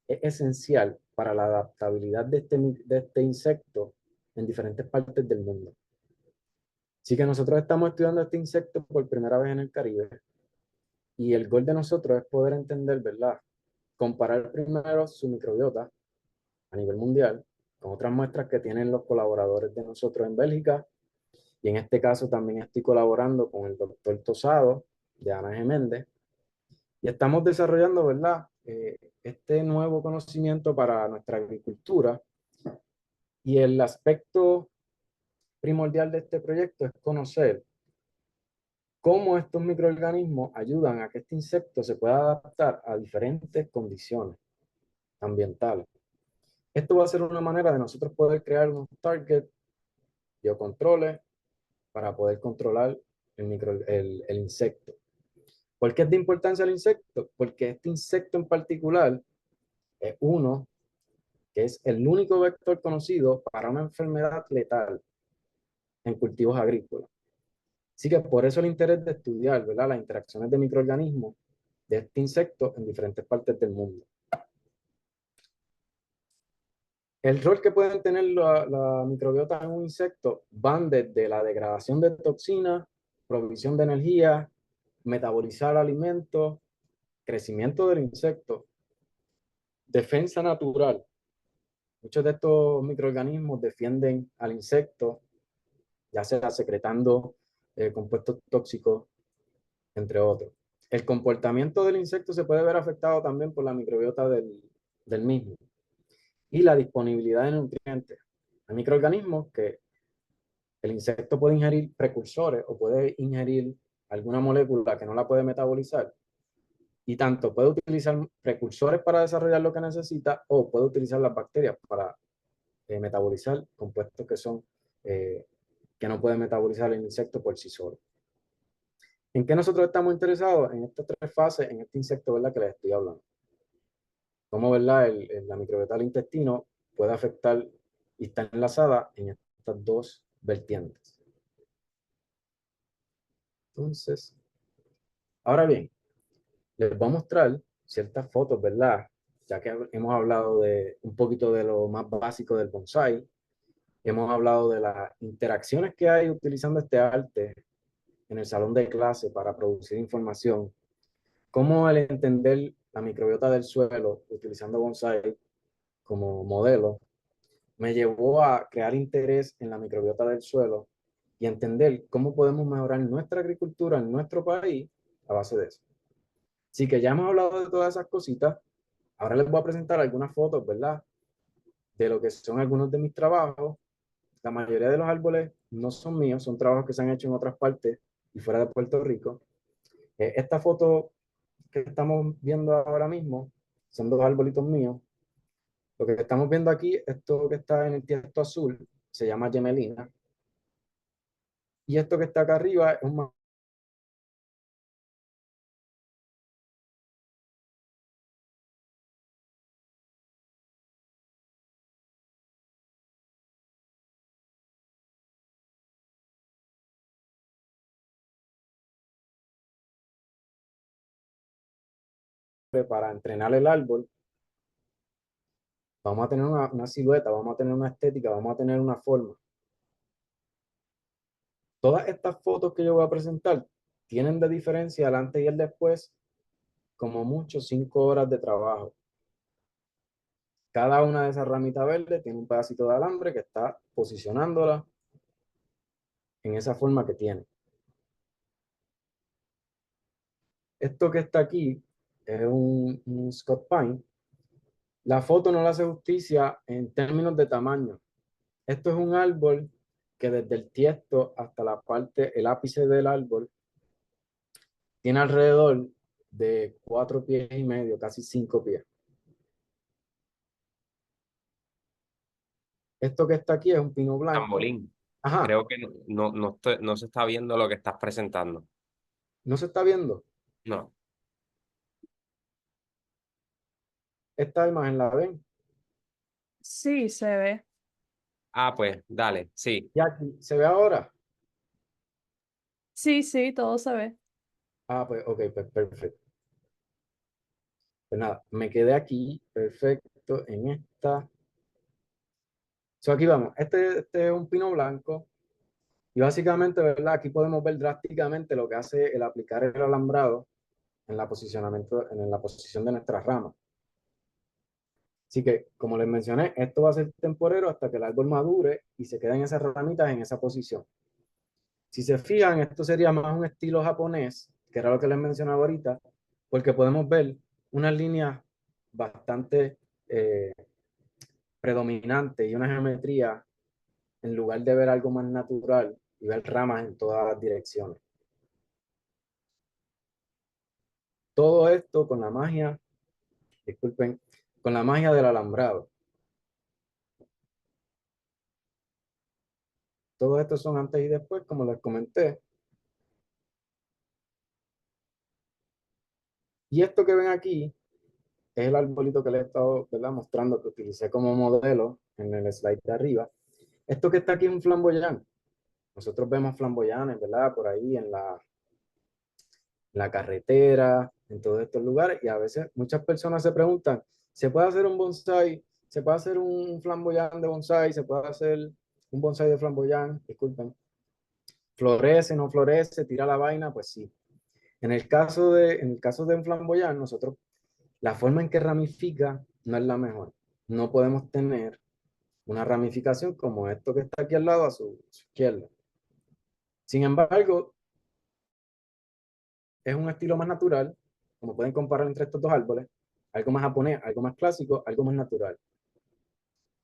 es esencial para la adaptabilidad de este insecto en diferentes partes del mundo. Así que nosotros estamos estudiando este insecto por primera vez en el Caribe y el gol de nosotros es poder entender, ¿verdad? Comparar primero su microbiota a nivel mundial con otras muestras que tienen los colaboradores de nosotros en Bélgica. Y en este caso también estoy colaborando con el doctor Tosado de Ana G. Méndez. Y estamos desarrollando, ¿verdad? Este nuevo conocimiento para nuestra agricultura. Y el aspecto primordial de este proyecto es conocer cómo estos microorganismos ayudan a que este insecto se pueda adaptar a diferentes condiciones ambientales. Esto va a ser una manera de nosotros poder crear unos targets, biocontroles, para poder controlar el insecto. ¿Por qué es de importancia el insecto? Porque este insecto en particular es uno que es el único vector conocido para una enfermedad letal en cultivos agrícolas. Así que por eso el interés de estudiar, ¿verdad?, las interacciones de microorganismos de este insecto en diferentes partes del mundo. El rol que pueden tener la microbiota en un insecto van desde la degradación de toxinas, provisión de energía, metabolizar alimentos, crecimiento del insecto, defensa natural. Muchos de estos microorganismos defienden al insecto, ya sea secretando compuestos tóxicos, entre otros. El comportamiento del insecto se puede ver afectado también por la microbiota del mismo y la disponibilidad de nutrientes. Hay microorganismos que el insecto puede ingerir precursores o puede ingerir alguna molécula que no la puede metabolizar y tanto puede utilizar precursores para desarrollar lo que necesita o puede utilizar las bacterias para metabolizar compuestos que son que no puede metabolizar el insecto por sí solo. ¿En qué nosotros estamos interesados? En estas tres fases, en este insecto, ¿verdad?, que les estoy hablando. Cómo, ¿verdad?, la microbiota del intestino puede afectar y está enlazada en estas dos vertientes. Entonces, ahora bien, les voy a mostrar ciertas fotos, ¿verdad? Ya que hemos hablado de un poquito de lo más básico del bonsai, hemos hablado de las interacciones que hay utilizando este arte en el salón de clase para producir información, cómo el entender la microbiota del suelo utilizando bonsai como modelo me llevó a crear interés en la microbiota del suelo y entender cómo podemos mejorar nuestra agricultura en nuestro país a base de eso. Así que ya hemos hablado de todas esas cositas. Ahora les voy a presentar algunas fotos, ¿verdad?, de lo que son algunos de mis trabajos. La mayoría de los árboles no son míos, son trabajos que se han hecho en otras partes y fuera de Puerto Rico. Esta foto que estamos viendo ahora mismo son dos arbolitos míos. Lo que estamos viendo aquí, esto que está en el tiesto azul, se llama gemelina. Y esto que está acá arriba es un maple para entrenar el árbol. Vamos a tener una silueta, vamos a tener una estética, vamos a tener una forma. Todas estas fotos que yo voy a presentar tienen de diferencia el antes y el después, como mucho 5 horas de trabajo. Cada una de esas ramitas verdes tiene un pedacito de alambre que está posicionándola en esa forma que tiene. Esto que está aquí es un Scott Pine. La foto no le hace justicia en términos de tamaño. Esto es un árbol que desde el tiesto hasta la parte, el ápice del árbol, tiene alrededor de 4 pies y medio, casi 5 pies. Esto que está aquí es un pino blanco. Tambolín. Ajá, Creo que no se está viendo lo que estás presentando. ¿no se está viendo? No. Esta imagen la ven. Sí, se ve. Ah, pues, dale, sí. Y aquí, ¿se ve ahora? Sí, sí, todo se ve. Ah, pues, ok, pues perfecto. Pues nada, me quedé aquí, perfecto, en esta. So, aquí vamos, este es un pino blanco y básicamente, ¿verdad? Aquí podemos ver drásticamente lo que hace el aplicar el alambrado en la posicionamiento, en la posición de nuestras ramas. Así que, como les mencioné, esto va a ser temporero hasta que el árbol madure y se queden esas ramitas en esa posición. Si se fijan, esto sería más un estilo japonés, que era lo que les mencionaba ahorita, porque podemos ver unas líneas bastante predominantes y una geometría en lugar de ver algo más natural y ver ramas en todas las direcciones. todo esto con la magia, disculpen, con la magia del alambrado. Todo esto son antes y después, como les comenté. Y esto que ven aquí es el arbolito que les he estado, ¿verdad?, mostrando, que utilicé como modelo en el slide de arriba. Esto que está aquí es un flamboyán. Nosotros vemos flamboyanes, ¿verdad?, por ahí en la carretera, en todos estos lugares, y a veces muchas personas se preguntan, ¿se puede hacer un bonsai? ¿Se puede hacer un flamboyán de bonsai? ¿Se puede hacer un bonsai de flamboyán? Disculpen. ¿Florece, no florece, tira la vaina? Pues sí. En el caso de un flamboyán, nosotros, la forma en que ramifica no es la mejor. No podemos tener una ramificación como esto que está aquí al lado a su izquierda. Sin embargo, es un estilo más natural, como pueden comparar entre estos dos árboles, algo más japonés, algo más clásico, algo más natural.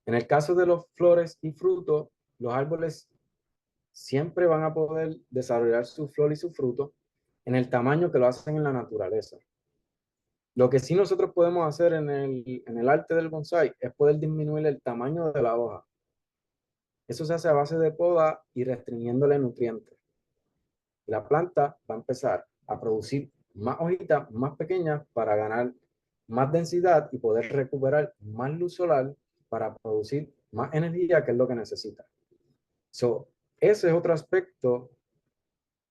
En el caso de los flores y frutos, los árboles siempre van a poder desarrollar su flor y su fruto en el tamaño que lo hacen en la naturaleza. Lo que sí nosotros podemos hacer en el arte del bonsai es poder disminuir el tamaño de la hoja. Eso se hace a base de poda y restringiéndole nutrientes. La planta va a empezar a producir más hojitas más pequeñas para ganar más densidad y poder recuperar más luz solar para producir más energía, que es lo que necesita. Ese es otro aspecto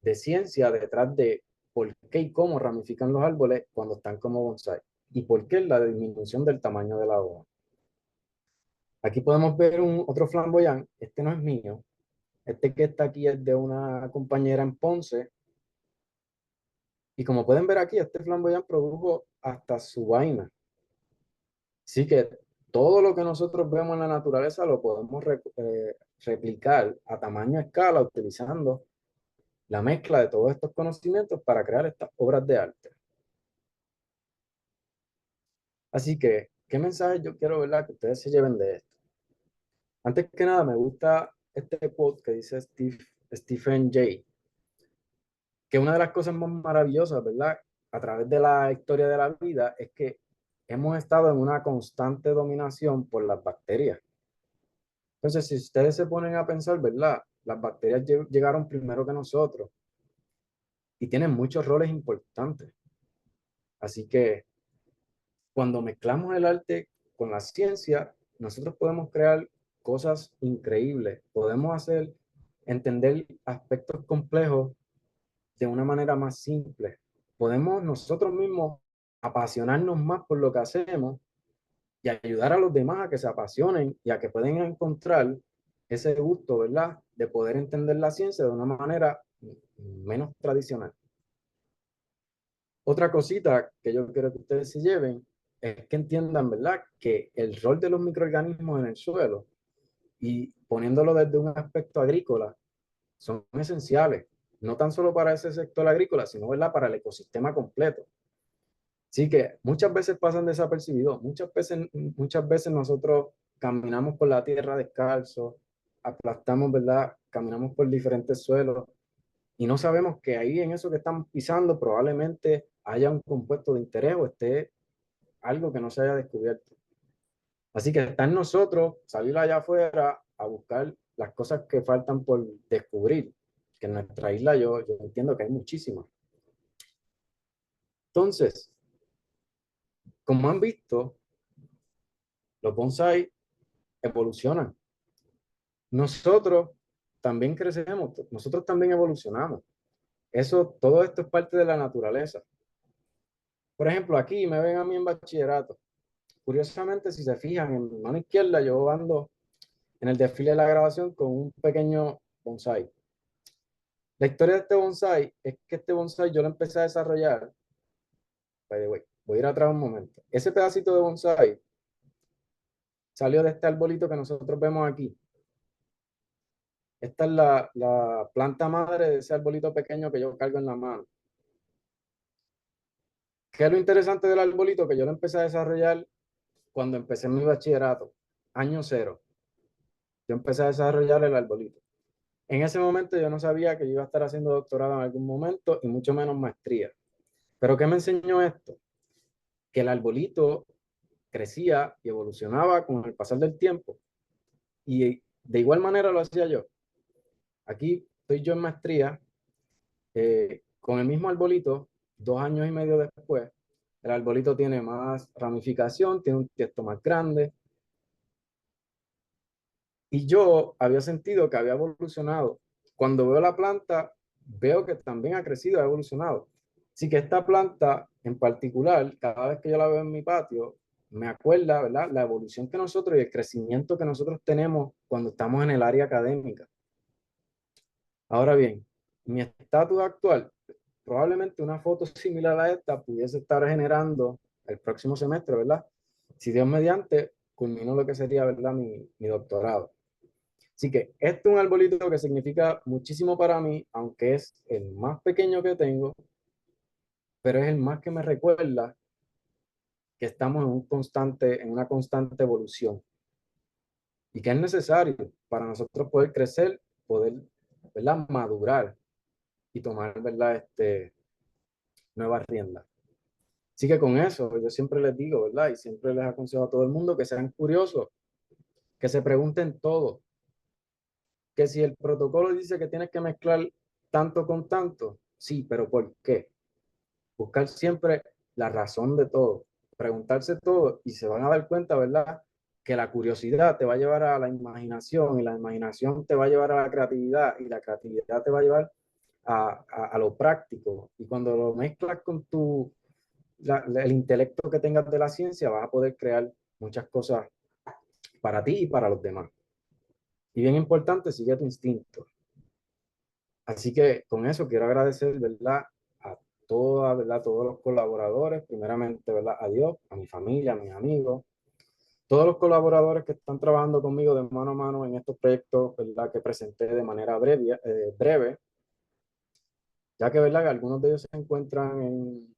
de ciencia detrás de por qué y cómo ramifican los árboles cuando están como bonsai y por qué la disminución del tamaño de la hoja. Aquí podemos ver otro flamboyán. Este no es mío. Este que está aquí es de una compañera en Ponce. Y como pueden ver aquí, este flamboyán produjo hasta su vaina. Así que todo lo que nosotros vemos en la naturaleza lo podemos replicar a tamaño escala utilizando la mezcla de todos estos conocimientos para crear estas obras de arte. Así que, ¿qué mensaje yo quiero, ¿verdad?, que ustedes se lleven de esto? Antes que nada, me gusta este quote que dice Stephen Jay, que una de las cosas más maravillosas, ¿verdad?, a través de la historia de la vida es que hemos estado en una constante dominación por las bacterias. Entonces, si ustedes se ponen a pensar, ¿verdad?, las bacterias llegaron primero que nosotros y tienen muchos roles importantes. Así que cuando mezclamos el arte con la ciencia, nosotros podemos crear cosas increíbles. Podemos entender aspectos complejos de una manera más simple. Podemos nosotros mismos apasionarnos más por lo que hacemos y ayudar a los demás a que se apasionen y a que puedan encontrar ese gusto, ¿verdad?, de poder entender la ciencia de una manera menos tradicional. Otra cosita que yo quiero que ustedes se lleven es que entiendan, ¿verdad?, que el rol de los microorganismos en el suelo, y poniéndolo desde un aspecto agrícola, son esenciales, no tan solo para ese sector agrícola, sino, ¿verdad?, para el ecosistema completo. Así que muchas veces pasan desapercibidos, muchas veces nosotros caminamos por la tierra descalzo, aplastamos, ¿verdad?, caminamos por diferentes suelos y no sabemos que ahí en eso que estamos pisando probablemente haya un compuesto de interés o esté algo que no se haya descubierto. Así que está en nosotros salir allá afuera a buscar las cosas que faltan por descubrir, que en nuestra isla yo entiendo que hay muchísimas. Entonces, como han visto, los bonsai evolucionan. Nosotros también crecemos, nosotros también evolucionamos. Todo esto es parte de la naturaleza. Por ejemplo, aquí me ven a mí en bachillerato. Curiosamente, si se fijan, en mi mano izquierda yo ando en el desfile de la grabación con un pequeño bonsai. La historia de este bonsai es que este bonsai yo lo empecé a desarrollar. By the way, voy a ir atrás un momento. Ese pedacito de bonsai salió de este arbolito que nosotros vemos aquí. Esta es la planta madre de ese arbolito pequeño que yo cargo en la mano. ¿Qué es lo interesante del arbolito? Que yo lo empecé a desarrollar cuando empecé mi bachillerato, año cero. Yo empecé a desarrollar el arbolito. En ese momento yo no sabía que yo iba a estar haciendo doctorado en algún momento y mucho menos maestría. Pero ¿qué me enseñó esto? Que el arbolito crecía y evolucionaba con el pasar del tiempo. Y de igual manera lo hacía yo. Aquí estoy yo en maestría, con el mismo arbolito, 2 años y medio después, el arbolito tiene más ramificación, tiene un tiesto más grande. Y yo había sentido que había evolucionado. Cuando veo la planta, veo que también ha crecido, ha evolucionado. Así que esta planta en particular, cada vez que yo la veo en mi patio, me acuerda, ¿verdad?, la evolución que nosotros y el crecimiento que nosotros tenemos cuando estamos en el área académica. Ahora bien, mi estatus actual, probablemente una foto similar a esta pudiese estar generando el próximo semestre, ¿verdad? Si Dios mediante, culmino lo que sería, ¿verdad?, mi doctorado. Así que este es un arbolito que significa muchísimo para mí, aunque es el más pequeño que tengo, pero es el más que me recuerda que estamos en una constante evolución y que es necesario para nosotros poder crecer, poder, ¿verdad?, madurar y tomar, ¿verdad?, nuevas riendas. Así que con eso, yo siempre les digo, ¿verdad? Y siempre les aconsejo a todo el mundo que sean curiosos, que se pregunten todo, que si el protocolo dice que tienes que mezclar tanto con tanto, sí, pero ¿por qué? Buscar siempre la razón de todo, preguntarse todo y se van a dar cuenta, ¿verdad? Que la curiosidad te va a llevar a la imaginación y la imaginación te va a llevar a la creatividad y la creatividad te va a llevar a lo práctico. Y cuando lo mezclas con el intelecto que tengas de la ciencia, vas a poder crear muchas cosas para ti y para los demás. Y bien importante, sigue tu instinto. Así que con eso quiero agradecer, ¿verdad?, a ¿verdad?, todos los colaboradores, primeramente, ¿verdad?, a Dios, a mi familia, a mis amigos, todos los colaboradores que están trabajando conmigo de mano a mano en estos proyectos, ¿verdad?, que presenté de manera breve, ya que, ¿verdad?, que algunos de ellos se encuentran en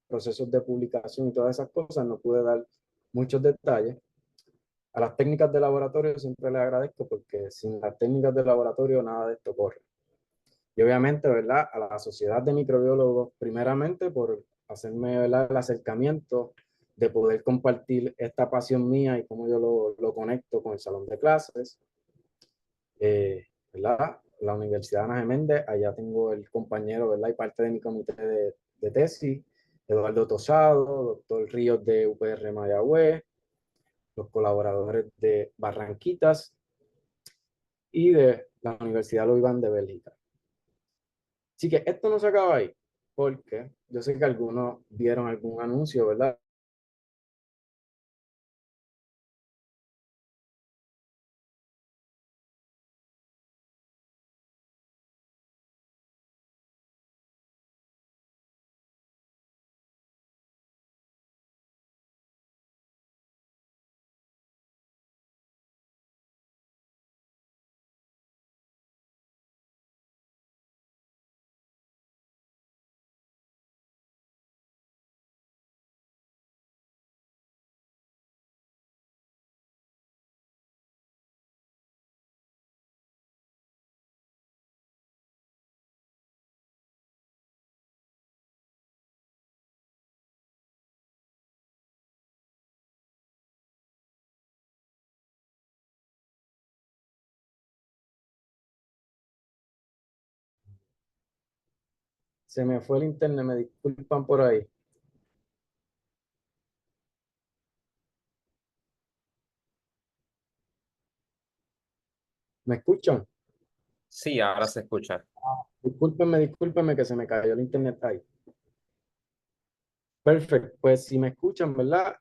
procesos de publicación y todas esas cosas, no pude dar muchos detalles. A las técnicas de laboratorio siempre les agradezco porque sin las técnicas de laboratorio nada de esto corre. Y obviamente, ¿verdad?, a la Sociedad de Microbiólogos, primeramente por hacerme, ¿verdad?, el acercamiento de poder compartir esta pasión mía y cómo yo lo conecto con el salón de clases. ¿Verdad? La Universidad Ana Geméndez, allá tengo el compañero, ¿verdad?, y parte de mi comité de tesis, Eduardo Tosado, doctor Ríos de UPR Mayagüez, los colaboradores de Barranquitas y de la Universidad Louvain de Bélgica. Así que esto no se acaba ahí, porque yo sé que algunos vieron algún anuncio, ¿verdad? Se me fue el internet, me disculpan por ahí. ¿Me escuchan? Sí, ahora se escucha. Discúlpenme que se me cayó el internet ahí. Perfecto, pues si me escuchan, ¿verdad?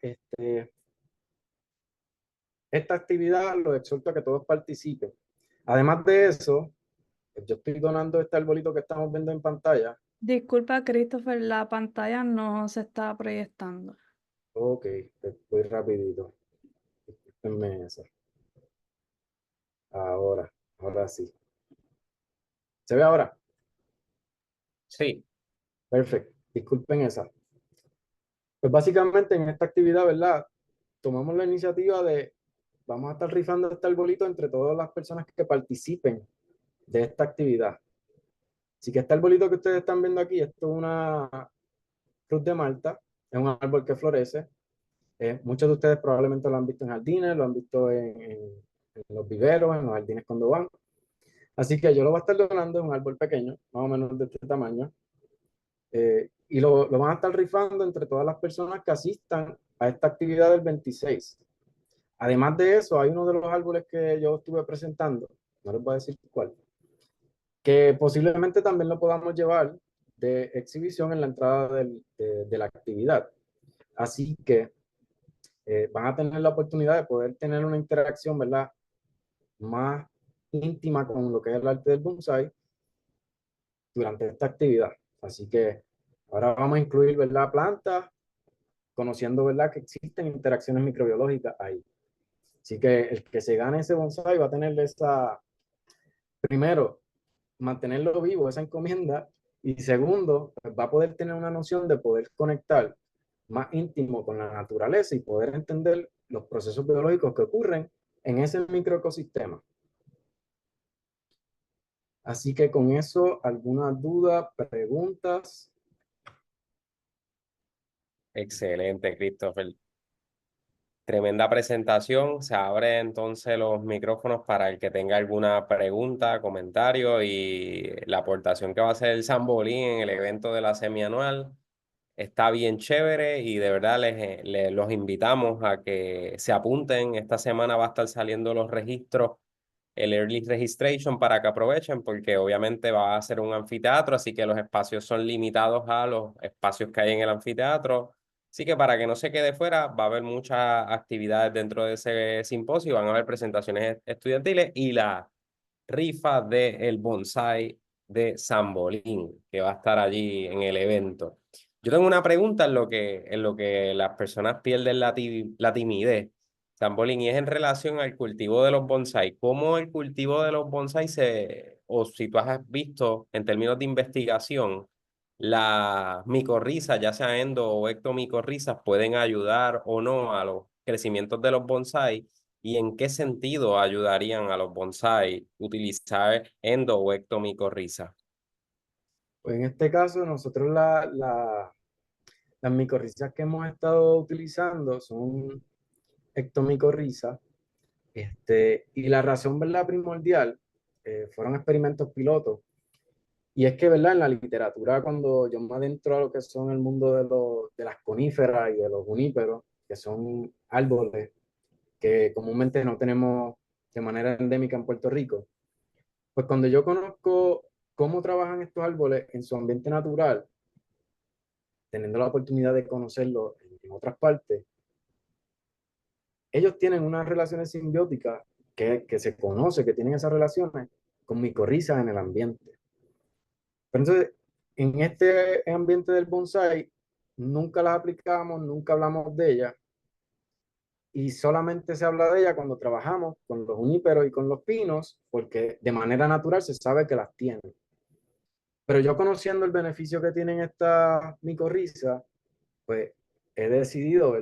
Esta actividad los exhorto a que todos participen. Además de eso, pues, yo estoy donando este arbolito que estamos viendo en pantalla. Disculpa, Christopher, la pantalla no se está proyectando. Ok, pues voy rapidito. Discúlpenme eso. Ahora sí. ¿Se ve ahora? Sí, Perfecto. Disculpen esa. Pues básicamente en esta actividad, ¿verdad? Tomamos la iniciativa de, vamos a estar rifando este arbolito entre todas las personas que participen de esta actividad. Así que este arbolito que ustedes están viendo aquí, esto es Cruz de Malta. Es un árbol que florece. Muchos de ustedes probablemente lo han visto en jardines, lo han visto en los viveros, en los jardines cuando van. Así que yo lo voy a estar donando, es un árbol pequeño, más o menos de este tamaño. Y lo van a estar rifando entre todas las personas que asistan a esta actividad del 26. Además de eso, hay uno de los árboles que yo estuve presentando, no les voy a decir cuál, que posiblemente también lo podamos llevar de exhibición en la entrada de la actividad. Así que van a tener la oportunidad de poder tener una interacción, ¿verdad?, más íntima con lo que es el arte del bonsai durante esta actividad. Así que ahora vamos a incluir, ¿verdad?, plantas, conociendo, ¿verdad?, que existen interacciones microbiológicas ahí. Así que el que se gane ese bonsai va a tener esa, primero, mantenerlo vivo, esa encomienda, y segundo, pues va a poder tener una noción de poder conectar más íntimo con la naturaleza y poder entender los procesos biológicos que ocurren en ese microecosistema. Así que con eso, ¿alguna duda, preguntas? Excelente, Christopher. Tremenda presentación. Se abren entonces los micrófonos para el que tenga alguna pregunta, comentario y la aportación que va a hacer el Sambolín en el evento de la semianual. Está bien chévere y de verdad los invitamos a que se apunten. Esta semana va a estar saliendo los registros, el Early Registration, para que aprovechen porque obviamente va a ser un anfiteatro, así que los espacios son limitados a los espacios que hay en el anfiteatro. Así que para que no se quede fuera, va a haber muchas actividades dentro de ese simposio, van a haber presentaciones estudiantiles y la rifa del bonsai de Sambolín, que va a estar allí en el evento. Yo tengo una pregunta en lo que las personas pierden la timidez, Sambolín, y es en relación al cultivo de los bonsai. ¿Cómo el cultivo de los bonsai o si tú has visto en términos de investigación, las micorrizas, ya sea endo o ectomicorrizas, pueden ayudar o no a los crecimientos de los bonsai? ¿Y en qué sentido ayudarían a los bonsai utilizar endo o ectomicorriza? Pues en este caso, nosotros las micorrizas que hemos estado utilizando son ectomicorrizas. Y la razón, ¿verdad?, primordial fueron experimentos pilotos. Y es que, ¿verdad?, en la literatura, cuando yo me adentro a lo que son el mundo de las coníferas y de los juníperos, que son árboles que comúnmente no tenemos de manera endémica en Puerto Rico, pues cuando yo conozco cómo trabajan estos árboles en su ambiente natural, teniendo la oportunidad de conocerlo en otras partes, ellos tienen unas relaciones simbióticas que se conoce que tienen esas relaciones con micorrizas en el ambiente. Pero entonces, en este ambiente del bonsai, nunca las aplicamos, nunca hablamos de ellas, y solamente se habla de ella cuando trabajamos con los juníperos y con los pinos, porque de manera natural se sabe que las tienen. Pero yo conociendo el beneficio que tienen estas micorrizas, pues he decidido,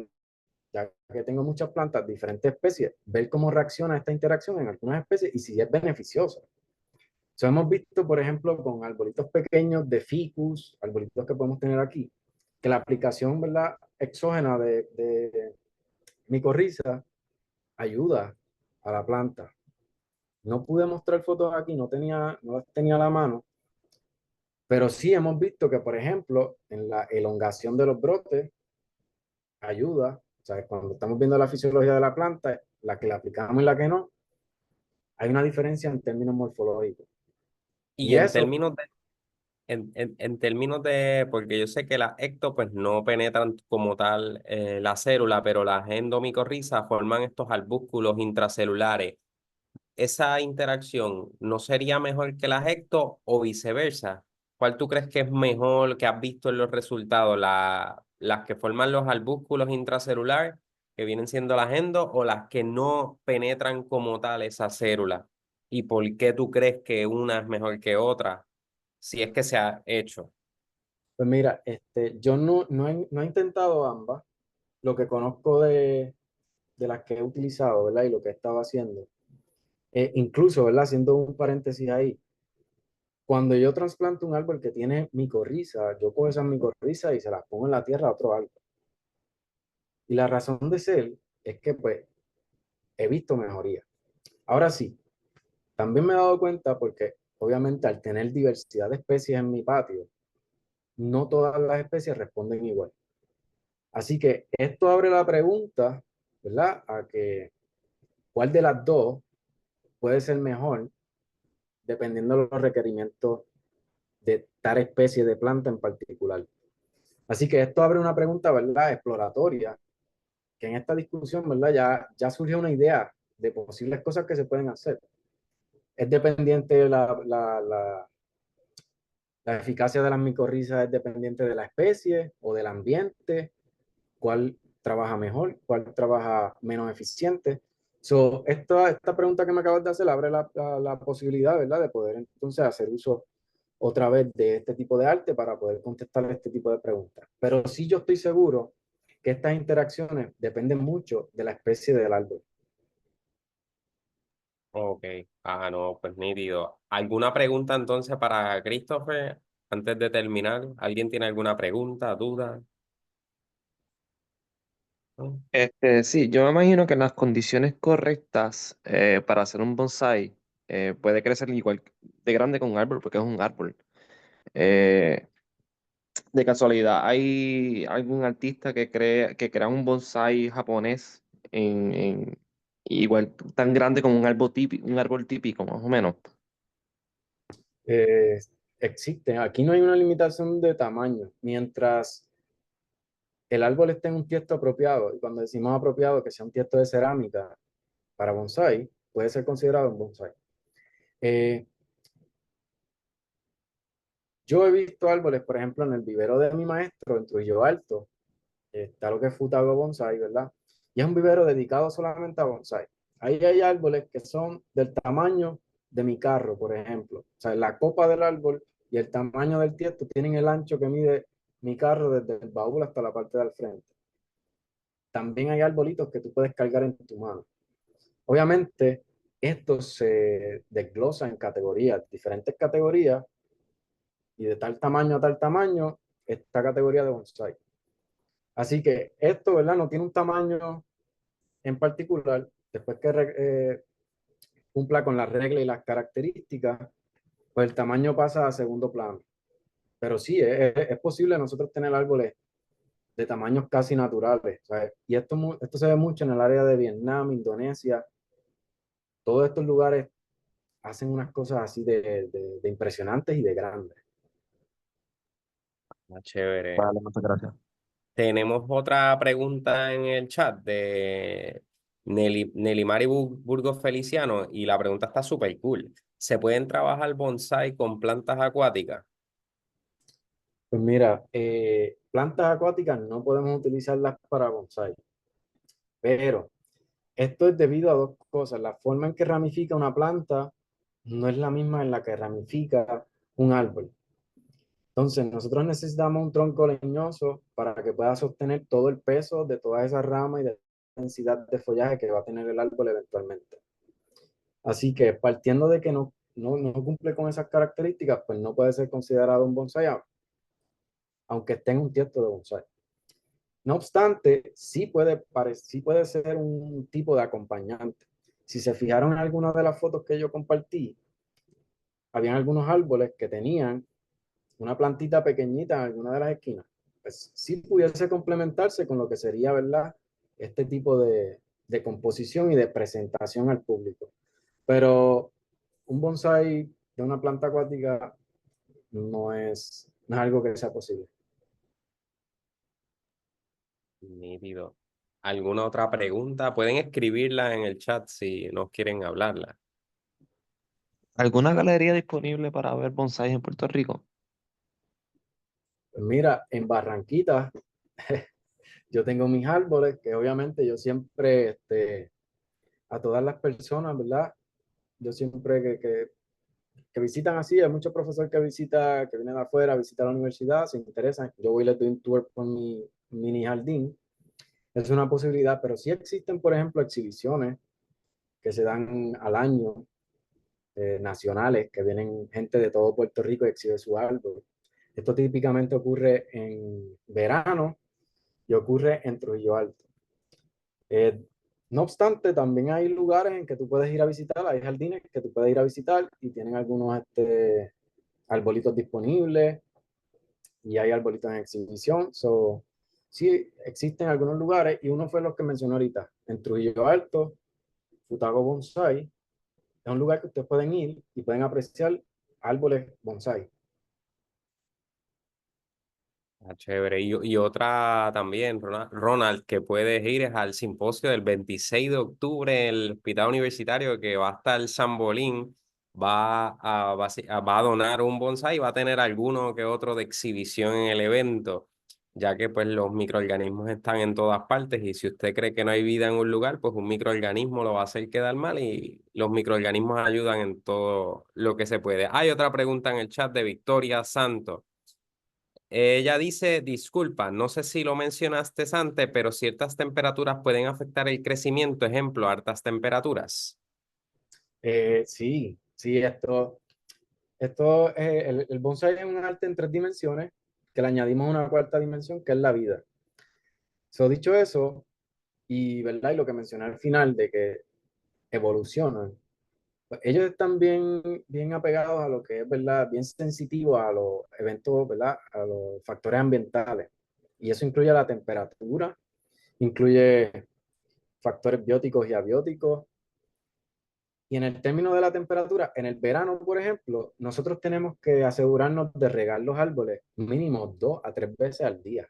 ya que tengo muchas plantas, diferentes especies, ver cómo reacciona esta interacción en algunas especies y si es beneficiosa. So, hemos visto, por ejemplo, con arbolitos pequeños de ficus, arbolitos que podemos tener aquí, que la aplicación, ¿verdad?, exógena de micorriza ayuda a la planta. No pude mostrar fotos aquí, no las tenía a la mano, pero sí hemos visto que, por ejemplo, en la elongación de los brotes ayuda. O sea, cuando estamos viendo la fisiología de la planta, la que la aplicamos y la que no, hay una diferencia en términos morfológicos. Y Y en eso, términos en términos de, porque yo sé que las ecto pues no penetran como tal la célula, pero las endomicorrizas forman estos arbúsculos intracelulares. ¿Esa interacción no sería mejor que las ecto o viceversa? ¿Cuál tú crees que es mejor que has visto en los resultados? ¿Las que forman los arbúsculos intracelulares, que vienen siendo las endo, o las que no penetran como tal esa célula? ¿Y por qué tú crees que una es mejor que otra? Si es que se ha hecho. pues mira, yo no he intentado ambas. Lo que conozco de las que he utilizado, ¿verdad? Y lo que he estado haciendo. Incluso, ¿verdad? Haciendo un paréntesis ahí, Cuando yo trasplanto un árbol que tiene micorriza, yo cojo esas micorrizas y se las pongo en la tierra a otro árbol. Y la razón de ser es que pues he visto mejoría. Ahora sí, también me he dado cuenta porque obviamente al tener diversidad de especies en mi patio, no todas las especies responden igual. Así que esto abre la pregunta, ¿verdad? A que cuál de las dos puede ser mejor dependiendo de los requerimientos de tal especie de planta en particular. Así que esto abre una pregunta, ¿verdad? Exploratoria, que en esta discusión, ¿verdad? Ya surgió una idea de posibles cosas que se pueden hacer. Es dependiente la eficacia de las micorrizas, es dependiente de la especie o del ambiente, cuál trabaja mejor, cuál trabaja menos eficiente. Esta pregunta que me acabas de hacer abre la posibilidad, ¿verdad?, de poder entonces hacer uso otra vez de este tipo de arte para poder contestar este tipo de preguntas. Pero sí yo estoy seguro que estas interacciones dependen mucho de la especie del árbol. Ok. Ah, no, pues nítido. ¿Alguna pregunta entonces para Christopher antes de terminar? ¿Alguien tiene alguna pregunta, duda? ¿No? Sí, yo me imagino que en las condiciones correctas para hacer un bonsai puede crecer igual de grande que un árbol, porque es un árbol. Eh, de casualidad, ¿hay algún artista que crea un bonsai japonés igual tan grande como un árbol típico, más o menos? Eh, Existe, aquí no hay una limitación de tamaño, mientras el árbol esté en un tiesto apropiado, y cuando decimos apropiado, que sea un tiesto de cerámica para bonsai, puede ser considerado un bonsai. Eh, yo he visto árboles, por ejemplo, en el vivero de mi maestro, en Trujillo Alto, está lo que es Futaba Bonsai, ¿verdad? Y es un vivero dedicado solamente a bonsai. Ahí hay árboles que son del tamaño de mi carro, por ejemplo. O sea, la copa del árbol y el tamaño del tiesto tienen el ancho que mide mi carro desde el baúl hasta la parte del frente. También hay arbolitos que tú puedes cargar en tu mano. Obviamente, esto se desglosa en categorías, diferentes categorías, y de tal tamaño a tal tamaño, esta categoría de bonsai. Así que esto, ¿verdad? No tiene un tamaño en particular, después que cumpla con las reglas y las características, pues el tamaño pasa a segundo plano. Pero sí, es posible nosotros tener árboles de tamaños casi naturales, ¿sabes? Y esto se ve mucho en el área de Vietnam, Indonesia, todos estos lugares hacen unas cosas así de impresionantes y de grandes. Ah, chévere. Vale, muchas gracias. Tenemos otra pregunta en el chat de Nelimari Burgos Feliciano y la pregunta está súper cool. ¿Se pueden trabajar bonsai con plantas acuáticas? Pues mira, plantas acuáticas no podemos utilizarlas para bonsai, pero esto es debido a dos cosas. La forma en que ramifica una planta no es la misma en la que ramifica un árbol. Entonces, nosotros necesitamos un tronco leñoso para que pueda sostener todo el peso de toda esa rama y de la densidad de follaje que va a tener el árbol eventualmente. Así que partiendo de que no cumple con esas características, pues no puede ser considerado un bonsai, aunque esté en un tiesto de bonsai. No obstante, sí puede ser un tipo de acompañante. Si se fijaron en algunas de las fotos que yo compartí, habían algunos árboles que tenían una plantita pequeñita en alguna de las esquinas. Pues sí pudiese complementarse con lo que sería, ¿verdad? Este tipo de composición y de presentación al público. Pero un bonsai de una planta acuática no es algo que sea posible. Nítido. ¿Alguna otra pregunta? Pueden escribirla en el chat si no quieren hablarla. ¿Alguna galería disponible para ver bonsáis en Puerto Rico? Pues mira, en Barranquita yo tengo mis árboles que obviamente yo siempre, a todas las personas, ¿verdad? Yo siempre que visitan así, hay muchos profesores que visitan, que vienen de afuera, visitan la universidad, se interesan, yo voy y les doy un tour por mi mini jardín. Es una posibilidad, pero sí existen, por ejemplo, exhibiciones que se dan al año nacionales, que vienen gente de todo Puerto Rico y exhibe su árbol. Esto típicamente ocurre en verano y ocurre en Trujillo Alto. No obstante, también hay lugares en que tú puedes ir a visitar, hay jardines que tú puedes ir a visitar y tienen algunos arbolitos disponibles y hay arbolitos en exhibición. So, sí, existen algunos lugares y uno fue los que mencioné ahorita. En Trujillo Alto, Futago Bonsai, es un lugar que ustedes pueden ir y pueden apreciar árboles bonsai. Chévere. Y otra también, Ronald, que puedes ir es al simposio del 26 de octubre en el Hospital Universitario, que va a estar Sambolín, va a donar un bonsai y va a tener alguno que otro de exhibición en el evento, ya que pues los microorganismos están en todas partes y si usted cree que no hay vida en un lugar, pues un microorganismo lo va a hacer quedar mal y los microorganismos ayudan en todo lo que se puede. Hay otra pregunta en el chat de Victoria Santos. Ella dice, disculpa, no sé si lo mencionaste antes, pero ciertas temperaturas pueden afectar el crecimiento, ejemplo, altas temperaturas. Sí, sí, el bonsai es un arte en 3 dimensiones que le añadimos una cuarta dimensión que es la vida. So, dicho eso, ¿verdad? Y lo que mencioné al final de que evolucionan, pues ellos están bien apegados a lo que es, ¿verdad? Bien sensitivos a los eventos, ¿verdad? A los factores ambientales. Y eso incluye la temperatura, incluye factores bióticos y abióticos. Y en el término de la temperatura, en el verano, por ejemplo, nosotros tenemos que asegurarnos de regar los árboles mínimo 2 a 3 veces al día,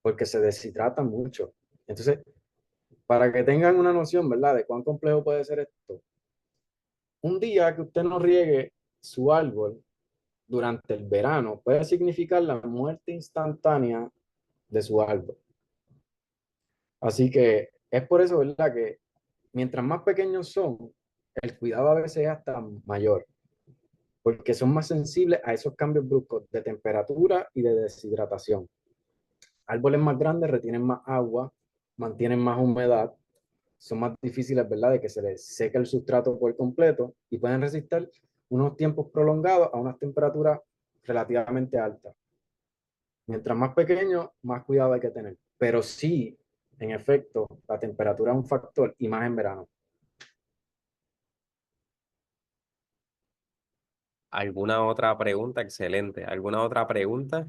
porque se deshidratan mucho. Entonces, para que tengan una noción, ¿verdad?, de cuán complejo puede ser esto, un día que usted no riegue su árbol durante el verano puede significar la muerte instantánea de su árbol. Así que es por eso, ¿verdad?, que mientras más pequeños son, el cuidado a veces es hasta mayor, porque son más sensibles a esos cambios bruscos de temperatura y de deshidratación. Árboles más grandes retienen más agua, mantienen más humedad, son más difíciles, ¿verdad?, de que se les seque el sustrato por completo y pueden resistir unos tiempos prolongados a unas temperaturas relativamente altas. Mientras más pequeño, más cuidado hay que tener. Pero sí, en efecto, la temperatura es un factor y más en verano. ¿Alguna otra pregunta? Excelente. ¿Alguna otra pregunta?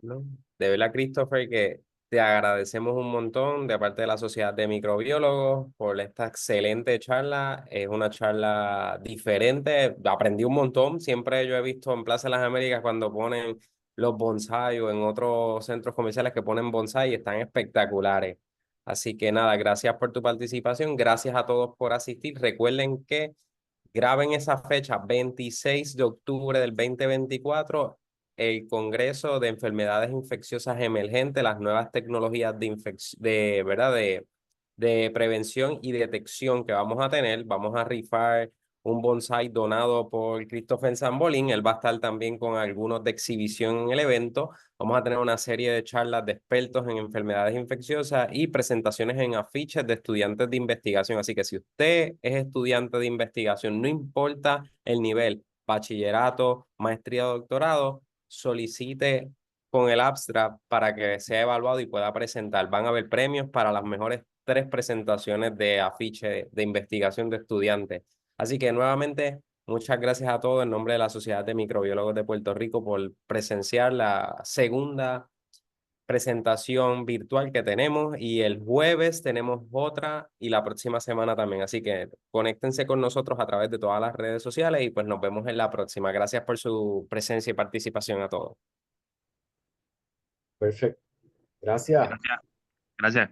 ¿No? De verdad, Christopher, que te agradecemos un montón de parte de la Sociedad de Microbiólogos por esta excelente charla. Es una charla diferente. Aprendí un montón. Siempre yo he visto en Plaza de las Américas cuando ponen los bonsai o en otros centros comerciales que ponen bonsai y están espectaculares. Así que nada, gracias por tu participación. Gracias a todos por asistir. Recuerden que graben esa fecha, 26 de octubre del 2024, el Congreso de Enfermedades Infecciosas Emergentes, las nuevas tecnologías ¿verdad? De prevención y detección que vamos a tener. Vamos a rifar un bonsai donado por Christopher Sambolín. Él va a estar también con algunos de exhibición en el evento. Vamos a tener una serie de charlas de expertos en enfermedades infecciosas y presentaciones en afiches de estudiantes de investigación. Así que si usted es estudiante de investigación, no importa el nivel, bachillerato, maestría o doctorado, solicite con el abstract para que sea evaluado y pueda presentar. Van a haber premios para las mejores 3 presentaciones de afiche de investigación de estudiantes. Así que nuevamente, muchas gracias a todos en nombre de la Sociedad de Microbiólogos de Puerto Rico por presenciar la segunda presentación virtual que tenemos y el jueves tenemos otra y la próxima semana también. Así que conéctense con nosotros a través de todas las redes sociales y pues nos vemos en la próxima. Gracias por su presencia y participación a todos. Perfecto. Gracias. Gracias. Gracias.